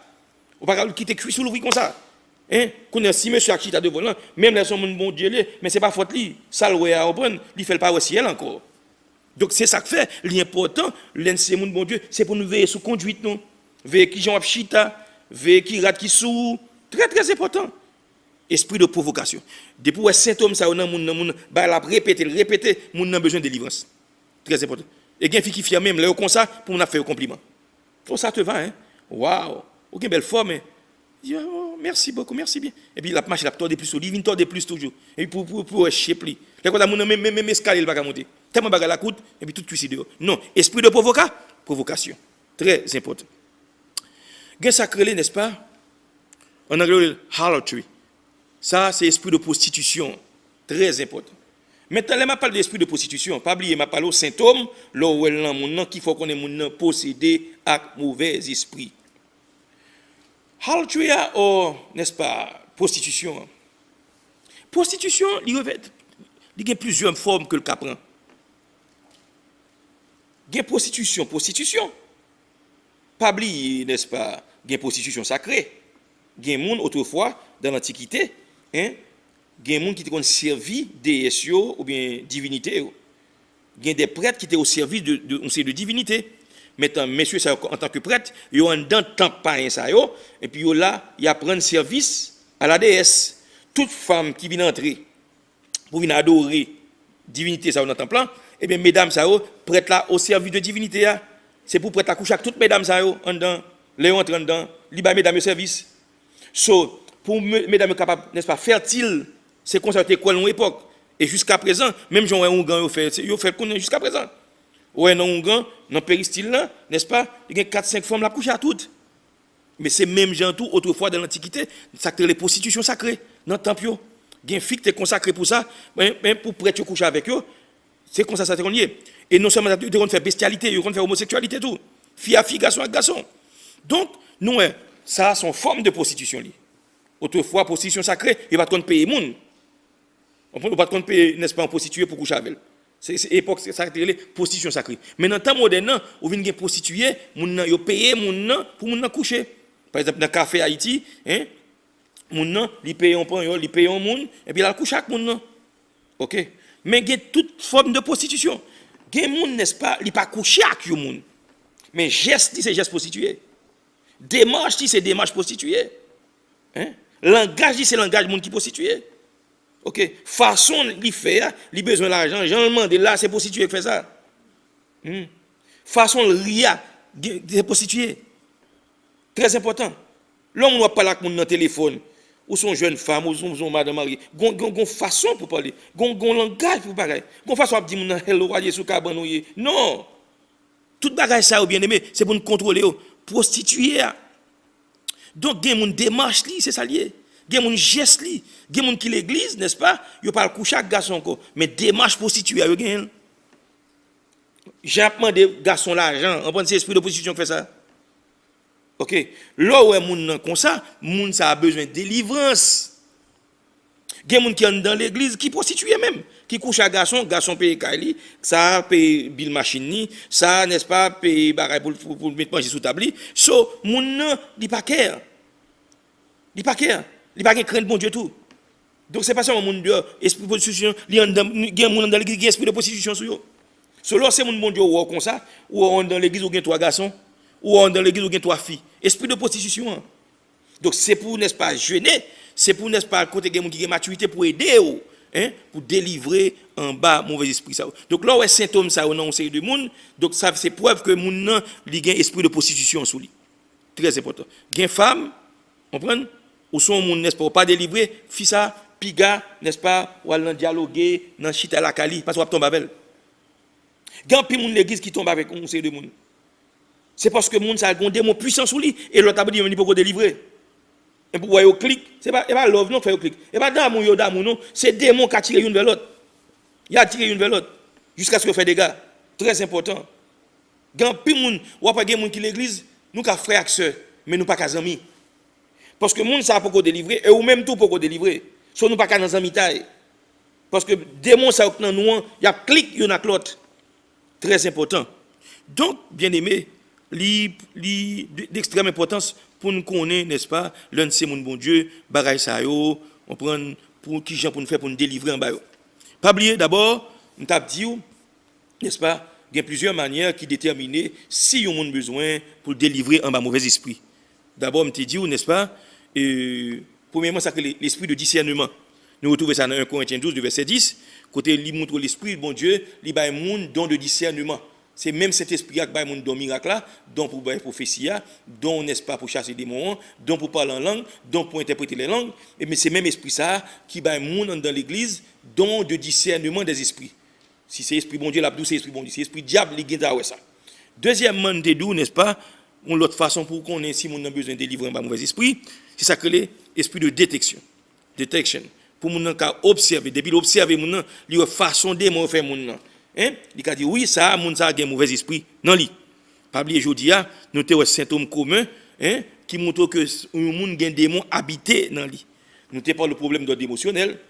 On ne peut pas quitter cuit sous l'ouvrier comme ça. Hein? Quand si monsieur a quitté devant là, même les hommes bon Dieu, mais ce n'est pas faute lui. Ça le à reprendre, il fait le pas au ciel encore. Donc c'est ça que fait. L'important, l'enseignement de bon Dieu, c'est pour nous veiller sous conduite, non? Veiller qui j'en chita, veiller qui rate qui sous, Très, très important. Esprit de provocation. Depuis les symptômes, ça, on a répété, on a besoin de délivrance. Très important. Et il y a une fille qui fait même, là, comme ça, pour nous faire un compliment. Oh, ça te va, hein? Waouh! Ok, belle forme, hein? Oh, merci beaucoup, merci bien. Et puis, la marche, la tord de plus, il vient tord de plus toujours. Et puis, pour chier plus. Là, quand on a même escalier, il va monter. Tellement bagarre la coûte, et puis tout cuisse dehors. Non, esprit de provocation. Très important. Gen sacré, n'est-ce pas? En anglais, harlotry. Ça, c'est esprit de prostitution. Très important. Maintenant, je parle d'esprit de prostitution. Pas oublier, je parle aux symptômes, là où il qu'il faut qu'on ait possédé à mauvais esprit. Harlotry, n'est-ce pas? Prostitution. Prostitution, il y a plusieurs formes que le cas prend. Il y a prostitution. Pas oublier, n'est-ce pas? Il y a prostitution sacrée. Il y a des gens autrefois, dans l'Antiquité, hein, il y a des gens qui ont servi des SEO ou bien divinités. Il y a des prêtres qui étaient au service de divinité. Maintenant, messieurs, en tant que prêtre, ils ont dans le temple païen, et puis là, ils apprennent service à la déesse. Toute femme qui vient entrer pour venir adorer divinité ça dans le temple, eh bien, mesdames, ça, prêtres là au service de divinité, c'est pour prêter à coucher avec toutes mesdames, ça, en dedans, les entrent en dedans, les mesdames au service. So, pour mesdames capables, n'est-ce pas, fertile, c'est constaté quoi à l'époque. Et jusqu'à présent, même Jean Ougan, ils fait jusqu'à présent. Ouais, non, Ougan, dans le péristyle là, n'est-ce pas, il y a 4-5 femmes là couchent à toutes. Mais c'est même gens tout, autrefois dans l'Antiquité, ça crée les prostitutions sacrées dans le temple. Il y a une fille qui est consacrée pour ça, même pour prêtre coucher avec eux, c'est comme ça c'est lié. Et non seulement ils vont faire bestialité, ils vont faire homosexualité, tout. Fille à fille, garçon à garçon. Donc, nous, ça, c'est une forme de prostitution. Autrefois, prostitution sacrée, il va te payer les gens. On ne va pas payer, n'est-ce pas, en prostituée pour coucher avec elle. C'est l'époque, ça les prostitution sacrée. Mais dans le temps moderne, on vient de prostituer, on paye les gens pour coucher. Par exemple, dans le café Haïti, hein, ils payent un pan, ils payent un monde, et puis ils couchent avec les gens. OK? Mais il y a toute forme de prostitution. Il y a des gens, n'est-ce pas, ils ne pas coucher avec les gens. Mais geste, c'est geste prostitué. Démarche, c'est démarche prostituée. Hein? Langage, c'est langage monde qui prostitué. OK? Façon de faire, il besoin d'argent. Jean demande là, c'est prostitué qui fait ça. Façon de rire, c'est prostitué. Très important. L'homme ne doit pas parler avec mon téléphone. Ou son jeune femme, ou son madame mariée. Gon façon pour parler. Gon langage pour parler. Gon façon de dire hello, sous cabanouye. Non. Tout bagage ça, bien aimé, c'est pour nous contrôler. Prostituer. Donc, il y a une démarche, c'est ça lié. Il y a un geste, il y a un qui l'église, n'est-ce pas? Il n'y a pas le coucher avec garçon encore. Mais démarche prostituée, il y a j'ai demandé garçon l'argent. On prend cet esprit de prostitution qui fait ça. OK. Là où il y a comme ça, moun ça a besoin de délivrance. Il y a des gens qui sont dans l'église qui prostituent même. Qui couche à garçon paye Kali, ça paye bill machine, ça, n'est-ce pas, paye bagaille pour mettre manger sous table. So, moun nan, li pa care. Li pa craindre bon Dieu tout. Donc, c'est pas seulement moun Dieu, esprit de prostitution, il y a moun dans l'église qui esprit de prostitution sur yo. So, là, c'est moun bon Dieu ou comme ça, ou on dans l'église où il y a 3 garçons, ou on dans l'église où il y a 3 filles. Esprit de prostitution. Donc, c'est pour, n'est-ce pas, jeûner, c'est pour, n'est-ce pas, côté quelqu'un qui a maturité pour aider, pour délivrer en bas mauvais esprit. Ça. Donc, là où est symptôme, ça, on a une série de monde, donc, ça, c'est preuve que moun nan, li gen esprit de prostitution sous lui. Très important. Gen femme, on prend, ou son moun, n'est-ce pas délivrer, fi ça, piga, n'est-ce pas, ou al dialoguer, dans chita la kali, parce qu'on va tomber avec elle. Gen pi moun l'église qui tombe avec une série de monde. C'est parce que moun ça a un démon puissant sous lui, et l'autre a dit, il peut délivrer. Et pour voir au clic, c'est pas love non fait au clic. Et pas d'amour non, c'est démon qui a tiré une vers l'autre. Il a tiré une vers l'autre jusqu'à ce que fait des dégâts. Très important. Quand pi moun ou pas gen moun qui l'église, nous ka frère et sœur, mais nous pas ka amis. Parce que moun ça pas délivrer et ou même tout pas délivrer. So nous pas ka dans amis taille. Parce que démon ça dans nous, il y a clic il y en a l'autre. Très important. Donc bien aimé, d'extrême importance pour nous connaître, n'est-ce pas, l'un de ces mon bon Dieu, bagaille ça yo, on prend pour qui gens pour nous faire pour nous délivrer en bas. Pas oublier d'abord, on t'a dit, n'est-ce pas, il y a plusieurs manières qui déterminent si on a besoin pour délivrer en bas mauvais esprit. D'abord, on t'a dit, n'est-ce pas, Premièrement, ça que l'esprit de discernement. Nous retrouvons ça dans 1 Corinthiens 12, verset 10. Côté, il montre l'esprit de bon Dieu, il a un monde don de discernement. C'est même cet esprit qui a un don miracle là, don pour la prophétie, don, n'est-ce pas, pour chasser des démons, don pour parler en langue, don pour interpréter les langues. Mais c'est même esprit ça qui a un monde dans l'église, don de discernement des esprits. Si c'est esprit bon Dieu, l'abdou, c'est esprit bon Dieu. Si c'est esprit diable, il y a ça. Deuxièmement, n'est-ce pas, l'autre façon pour qu'on ait si on a besoin de délivrer un mauvais esprit, c'est ça que l'esprit de détection. Pour mon cas observer, depuis l'observer mon il y a façon de mon faire mon hein, il a dit oui ça mon ça a un mauvais esprit non li. Pas oublier jodi a nous te un symptôme commun hein qui montre que un monde gen démon habité dans li. Nous te pas le problème d'ordre émotionnel.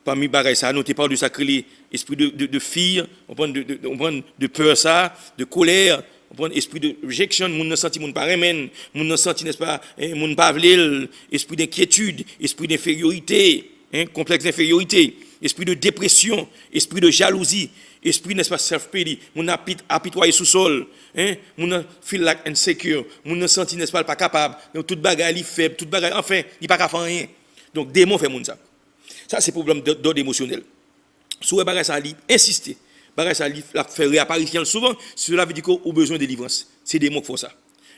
Parmi bagay ça nous te parle de sacré esprit de fear, on prend de peur ça, de colère. On prend esprit de rejection, moun nan senti moun pa remen, moun nan senti n'est-ce pas, moun pa vle, esprit d'inquiétude, esprit d'infériorité, complexe d'infériorité, esprit de dépression, esprit de jalousie, esprit n'est-ce pas self-pity, moun apitoyer sous sol, moun feel like insecure, moun nan senti n'est-ce pas pas capable, donc toute bagaille li faible, toute bagaille enfin, il pas capable rien. Donc démon fait moun ça. Ça c'est problème d'ordre émotionnel. Sous bagaille ça li insister. Ça fait réapparition souvent, cela veut dire qu'on a besoin de délivrance. C'est des mots qui font ça.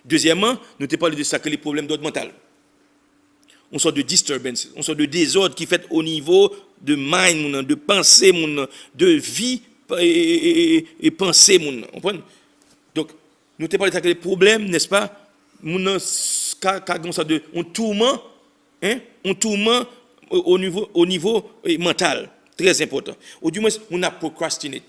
Deuxièmement, nous te parlé de ça que les problèmes d'ordre mental. On sort de disturbance, on sort de désordre qui fait au niveau de mind, de pensée, de vie et pensée. Donc, nous te parlé de ça que les problèmes, n'est-ce pas, on tourment au niveau mental, très important. Ou du moins, on a procrastiné.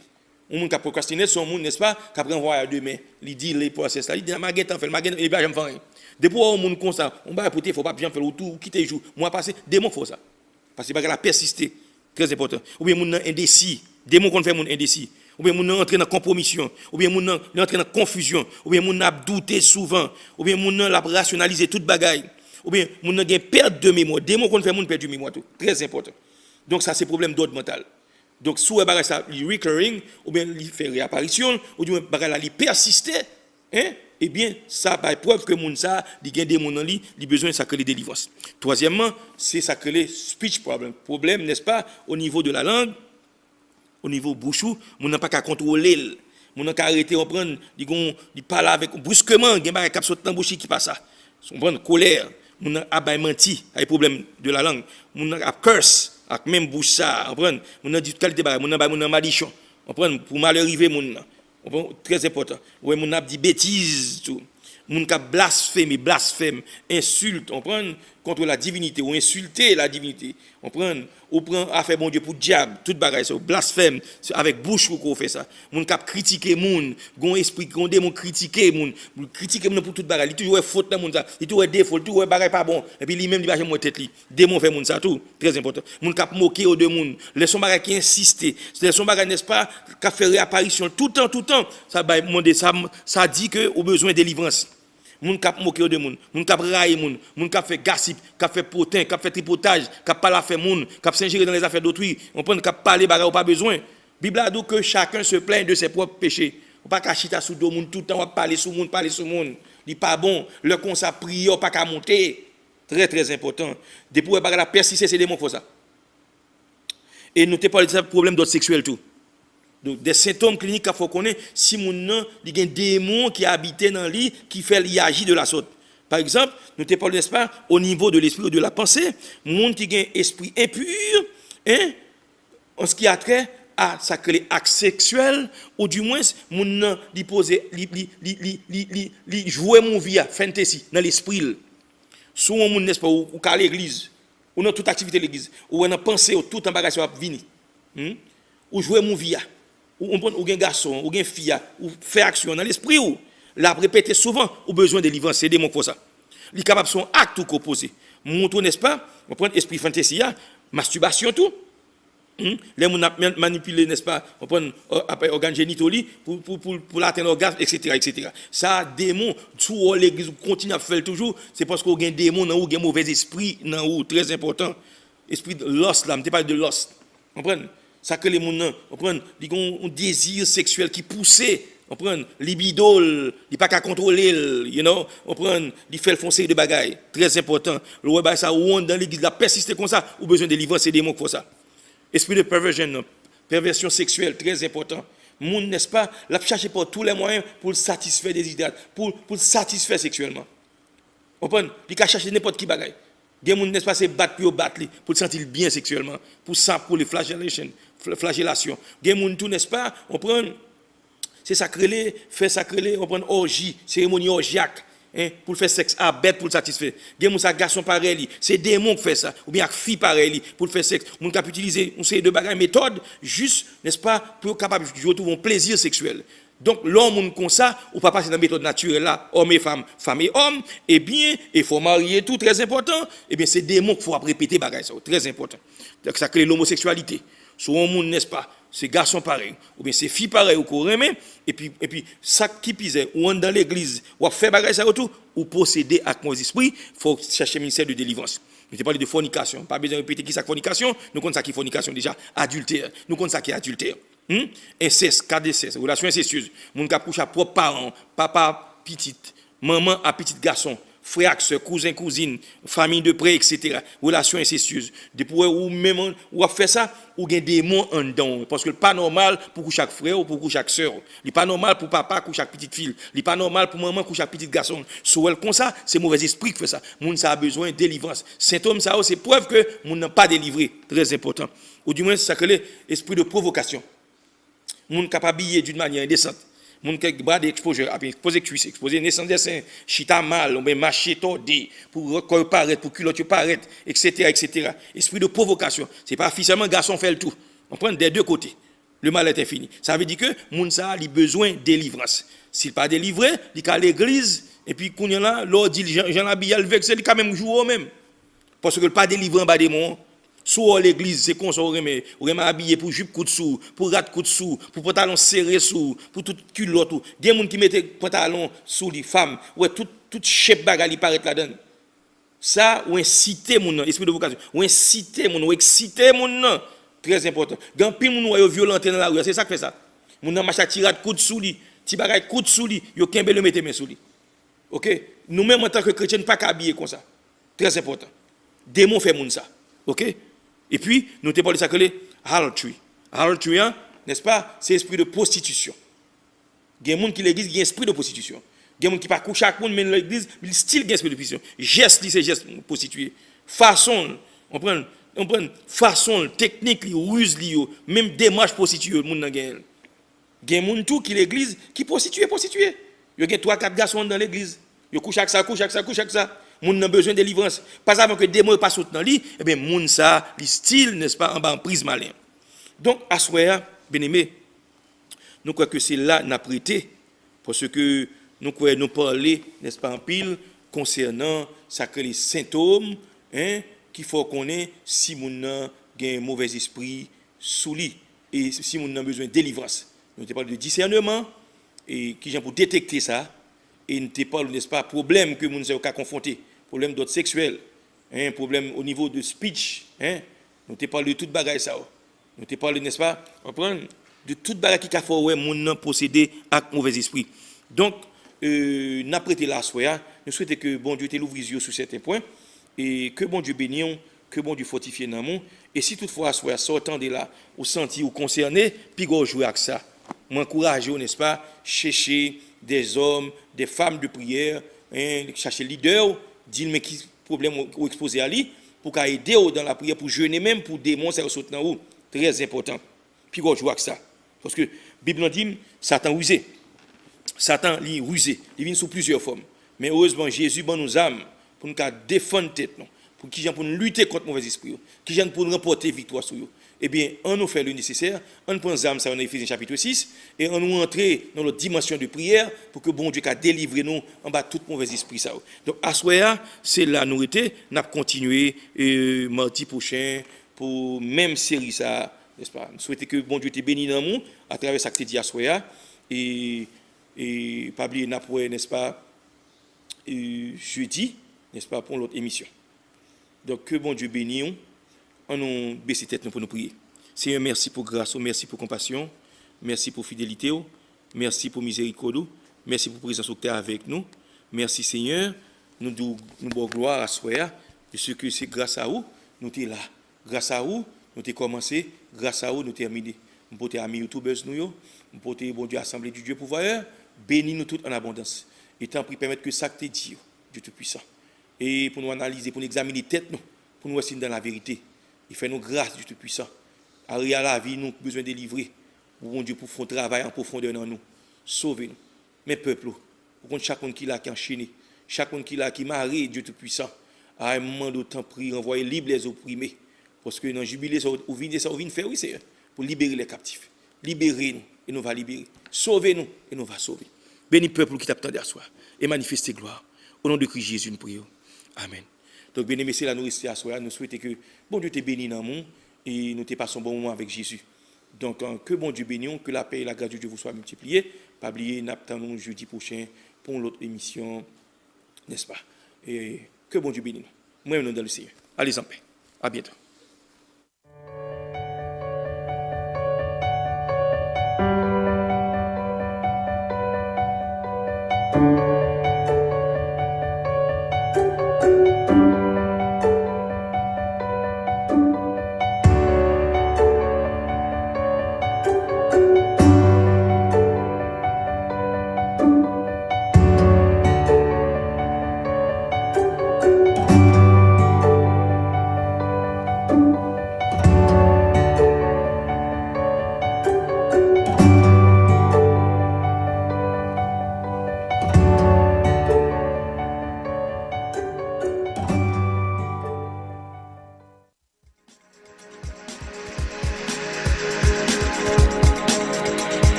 On a procrastiné son monde, n'est-ce pas, qui a renvoyé demain, il dit les process là, il dit maguette en fait, maguette et bien j'aime faire rien. Depuis on monde comme ça, on va écouter, faut pas bien faire autour, quitter jour, moi passer démon faut ça. Parce que bagarre a persisté, très important. Ou bien monde indécis, démon qu'on fait monde indécis. Ou bien monde entrer dans compromission, ou bien monde entrer dans confusion, ou bien monde a douté souvent, ou bien monde a rationaliser toute bagaille, ou bien monde a perte de mémoire, démon qu'on fait monde perdre de mémoire tout, très important. Donc ça c'est problème d'ordre mental. Donc, si vous avez un recurring, ou bien il fait réapparition, ou bien il persiste, eh bien, ça va preuve que mon ça, il y a des gens qui ont besoin de sacrer les délivrances. Troisièmement, c'est sacrer les speech problem. Problème, n'est-ce pas, au niveau de la langue, au niveau bouchou, on n'a pas qu'à contrôler. On n'a qu'à arrêter, on prend, il parle avec brusquement, il y a des capsules dans bouche qui passe ça. On prend colère, on a menti, avec problème de la langue, on a curse. Avec même bouche ça, on prend, on a dit qualité bagarre, on a malichon, on prend pour mal arriver mon, on prend très important. Ouais, on a dit bêtises tout. Mon ka blasphème, insulte, on prend contre la divinité ou insulter la divinité. On prend affaire bon Dieu pour diable, toute bagaille ça, blasphème avec bouche qu'on fait ça. Mon ka critiquer moun, gon esprit, gon démon critiquer moun pour toute bagaille, il toujours faute dans moun ça, il toujours défaut, toujours bagaille pas bon et puis lui même il va jamais tête li. Démon fait moun ça tout, très important. Mon ka moquer au de moun, les son bagaille qui insister, les son bagaille n'est-ce pas, qui fait réapparition tout le temps, ça dit que au besoin de délivrance. Moun kap moquer de moun, moun kap railler moun kap fait gossip, kap fait potin, kap fait tripotage, kap parler affaire moun, kap s'ingérer dans les affaires d'autrui, on prend kap parler bagarre ou pas besoin. Bible a dit que chacun se plaint de ses propres péchés. On pas chita sous do moun tout le temps, on parler sous moun, dit pas bon, le kon sa prière pas qu'à monter. Très très important. Depuis bagarre la persister c'est des mots faut ça. Et nous te parlé de ça problème d'ordre sexuel tout. Donc, des symptômes cliniques qu'il faut connaître si il y a un démon qui habite dans lui qui fait agir de la sorte. Par exemple, nous te parlons, n'est-ce pas, au niveau de l'esprit ou de la pensée, monde qui a un esprit impur, en ce qui a trait à sacré acte sexuel, ou du moins, monde qui pose, jouer mon vie à fantasy dans l'esprit. Souvent, monde, n'est-ce pas, ou à l'église, ou dans toute activité de l'église, ou dans pensée, ou tout en bagage va venir, ou jouer mon vie à. Ou on prend ou un garçon ou une fille ou fait action dans l'esprit ou la répéter souvent ou besoin de délivrance c'est des mots pour ça il est capable son acte ou composé montre n'est-ce pas on prend esprit fantasia masturbation tout les gens manipuler n'est-ce pas on prend après organe génitaux pour atteindre l'orgasme etc. Ça démon sous l'église continue à faire toujours c'est parce qu'on a un démon dans ou un mauvais esprit dans ou très important esprit de lust là on parle de lust comprendre ça que les gens on prend un désir sexuel qui poussé On prend libido, il pas qu'à contrôler, on prend il fait le foncer de bagaille, très important. Le bah ça ou dans l'église la persister comme ça, ou besoin de délivrer ces démons pour ça. Esprit de perversion sexuelle, très important. Moun n'est-ce pas, la chercher par tous les moyens pour satisfaire des idées, pour satisfaire sexuellement. On prend, il a chercher n'importe qui bagaille. Des gens n'est-ce pas c'est battre pour sentir bien sexuellement, pour ça pour les flagellations. Des gens tout n'est-ce pas, on prend c'est sacré, fait sacré, on prend orgie, cérémonie orgiaque, pour faire sexe à bête pour le satisfaire. Des gens garçon pareil, c'est démon qui fait ça, ou bien fille pareil pour le faire sexe. On peut utiliser une série de bagages méthodes juste, n'est-ce pas, pour être capable de retrouver un plaisir sexuel. Donc l'homme comme ça, ou pas passer dans la méthode naturelle là, homme et femme, femme et homme, et bien, il faut marier tout, très important, et bien c'est démon qu'il faut répéter bagages, très important. Donc ça crée l'homosexualité. Sur un monde, n'est-ce pas, c'est garçon pareil, ou bien c'est fille pareil, ou qu'on remet, et puis ça qui pisait, ou dans l'église, ou fait bagages ça tout, ou posséder avec mon esprit, il faut chercher le ministère de délivrance. Je parle de fornication, pas besoin de répéter qui c'est fornication, nous connaissons ça qui est fornication déjà, adultère, nous connaissons ça qui est adultère. Inceste, cas d'inceste, relation incestueuse, moun qui couche à propre parents, papa, petite, maman à petit garçon, frère, soeur, cousin, cousine, famille de près, etc. Relation incestueuse. Depuis ou même ou a fait ça, ou gen des démons en dedans. Parce que c'est pas normal pour chaque frère ou pour chaque soeur. Il pas normal pour papa ou chaque petite fille. Il pas normal pour maman ou chaque petit garçon. Soit comme ça, c'est mauvais esprit qui fait ça. Moun ça a besoin de délivrance. Symptôme ça c'est preuve que moun n'a pas délivré, très important. Ou du moins c'est ça que l'esprit de provocation. Moun capable habiller d'une manière indécente. Moun qui bras d'exposure, exposer cuisse, exposer naissance des seins, chita mal, on ben marcher tordé pour corps paraître, pour culotte paraître, etc., etc. Esprit de provocation. C'est pas officiellement garçon fait le tout. On prend des deux côtés. Le mal est infini. Ça veut dire que moun ça a besoin de délivrance. S'il pas délivré, il à l'église et puis qu'on y là, l'or dit Jean habillé le vexe, il quand même joue au même. Parce que pas délivré en bas des monts. Soit l'église, c'est qu'on s'en remet, on remet habillé pour jupe coup de sous, pour rat coup de sous, pour pantalon serré sous, pour tout culotte tout. Des gens qui mettent pantalon sous les femmes, ouais tout chef bagali paraît là-dedans. Ça ou inciter mon esprit de vocation, ou inciter mon, ou exciter mon très important. Gan pile mon yo violenté dans la rue, c'est ça qui fait ça. Mon marche à tirade coup de sous li, ti bagay coup de sous li, yo kembe le mettre main sous li. OK? Nous même en tant que chrétiens pas habiller comme ça. Très important. Démon fait mon ça. OK? Et puis, nous te parlé ça que les adultery. Adultery, n'est-ce pas? C'est esprit de prostitution. Il y a des gens qui l'église qui ont esprit de prostitution. Il y a des gens qui ne couchent chaque monde, mais l'église, il style esprit de prostitution. Geste, c'est geste prostitué. Façon, on prend façon, technique, ruse, même démarche prostituée, il y a des gens qui l'église qui prostituent. Il y a 3-4 garçons dans l'église. Ils couchent avec ça. Moun n'a besoin de délivrance. Pas avant que démon pas sauter dans lui, eh bien moun ça, li style n'est-ce pas en bas en prise malin. Donc à soir, bien-aimé, nous croyons que c'est là n'a prêté parce que nous croyons nous parler n'est-ce pas en pile concernant ça que les symptômes qu'il faut connaître si moun a un mauvais esprit sous lui et si moun a besoin de délivrance. Nous te parlons de discernement et qui vient pour détecter ça. Et ne pas, n'est-ce pas, problème que nous sommes confrontés, problème d'ordre sexuel, problème au niveau de speech, nous te parlons de toute bagaille ça. Nous te parlons, n'est-ce pas, de toute bagaille qui a fait ouais mon posséder avec mauvais esprit. Donc n'a prêté la soya, nous souhaitons que bon Dieu te l'ouvre les yeux sur certains points et que bon Dieu bénisse, que bon Dieu fortifie dans mon et si toutefois soya sortant de là ou senti ou concerné, puis go jouer avec ça. M'encourager, n'est-ce pas, chercher des hommes, des femmes de prière, chercher leader, dire mais qui problème ou exposer à lui pour aider dans la prière, pour jeûner même, pour démontrer ça saute dans haut, très important. Puis on joue avec ça, parce que la Bible dit Satan rusé, Satan lui rusé, il vient sous plusieurs formes. Mais heureusement Jésus bon nous âmes pour nous défendre tête non, pour qui pour nous lutter contre mauvais esprit, qui pour nous remporter victoire sur eux. Eh bien, on nous fait le nécessaire, on prend les âmes, ça en Éphésiens chapitre 6, et on nous entre dans notre dimension de prière pour que bon Dieu ait délivré nous en bas tout mauvais esprit. Ça. Donc, à ce moment c'est la nourriture, nous allons continuer mardi prochain pour même série, ça, n'est-ce pas? Nous souhaitons que bon Dieu te bénisse dans le monde à travers ce que tu dis à ce moment et pas oublier, n'est-ce pas, jeudi, n'est-ce pas, pour l'autre émission. Donc, que bon Dieu bénisse. On nous baisse tête pour nous prier. Seigneur, merci pour grâce, merci pour compassion, merci pour fidélité, Merci pour miséricorde. Merci pour présence au terre avec nous. Merci Seigneur. Nous donnons gloire à soi. Parce que c'est grâce à vous, nous sommes là. Grâce à vous, nous avons commencé. Grâce à vous, nous terminé. Nous portons amis youtubeurs, nous portons bon Dieu, Assemblée du Dieu pouvoir. Bénis nous tous en abondance. Et tant pis permettre que ça te dit, Dieu Tout-Puissant. Et pour nous analyser, pour nous examiner tête, nous, pour nous essayer dans la vérité. Il fait nous grâce, Dieu Tout-Puissant. À la vie, nous avons besoin de livrer. Bon Dieu, pour faire un travail en profondeur dans nous. Sauvez-nous. Mes peuples, pour contre chacun qui l'a qui enchaîné, chacun qui l'a qui marre, Dieu Tout-Puissant. À un moment de temps, prie, renvoyer libre les opprimés. Parce que dans le jubilé, ça vient faire, oui, c'est pour libérer les captifs. Libérez-nous et nous va libérer. Sauvez-nous et nous va sauver. Bénis le peuple qui t'attend à soi et manifestez gloire. Au nom de Christ Jésus, nous prions. Amen. Donc, bien aimé, c'est la nourriture à soi. Nous souhaitons que bon Dieu te bénisse dans le monde et nous te passons un bon moment avec Jésus. Donc, que bon Dieu bénisse, que la paix et la grâce de Dieu vous soient multipliées. Pas oublier, nous attendons jeudi prochain pour l'autre émission, n'est-ce pas? Et que bon Dieu bénisse. Moi, au nom de le Seigneur. Allez en paix. À bientôt.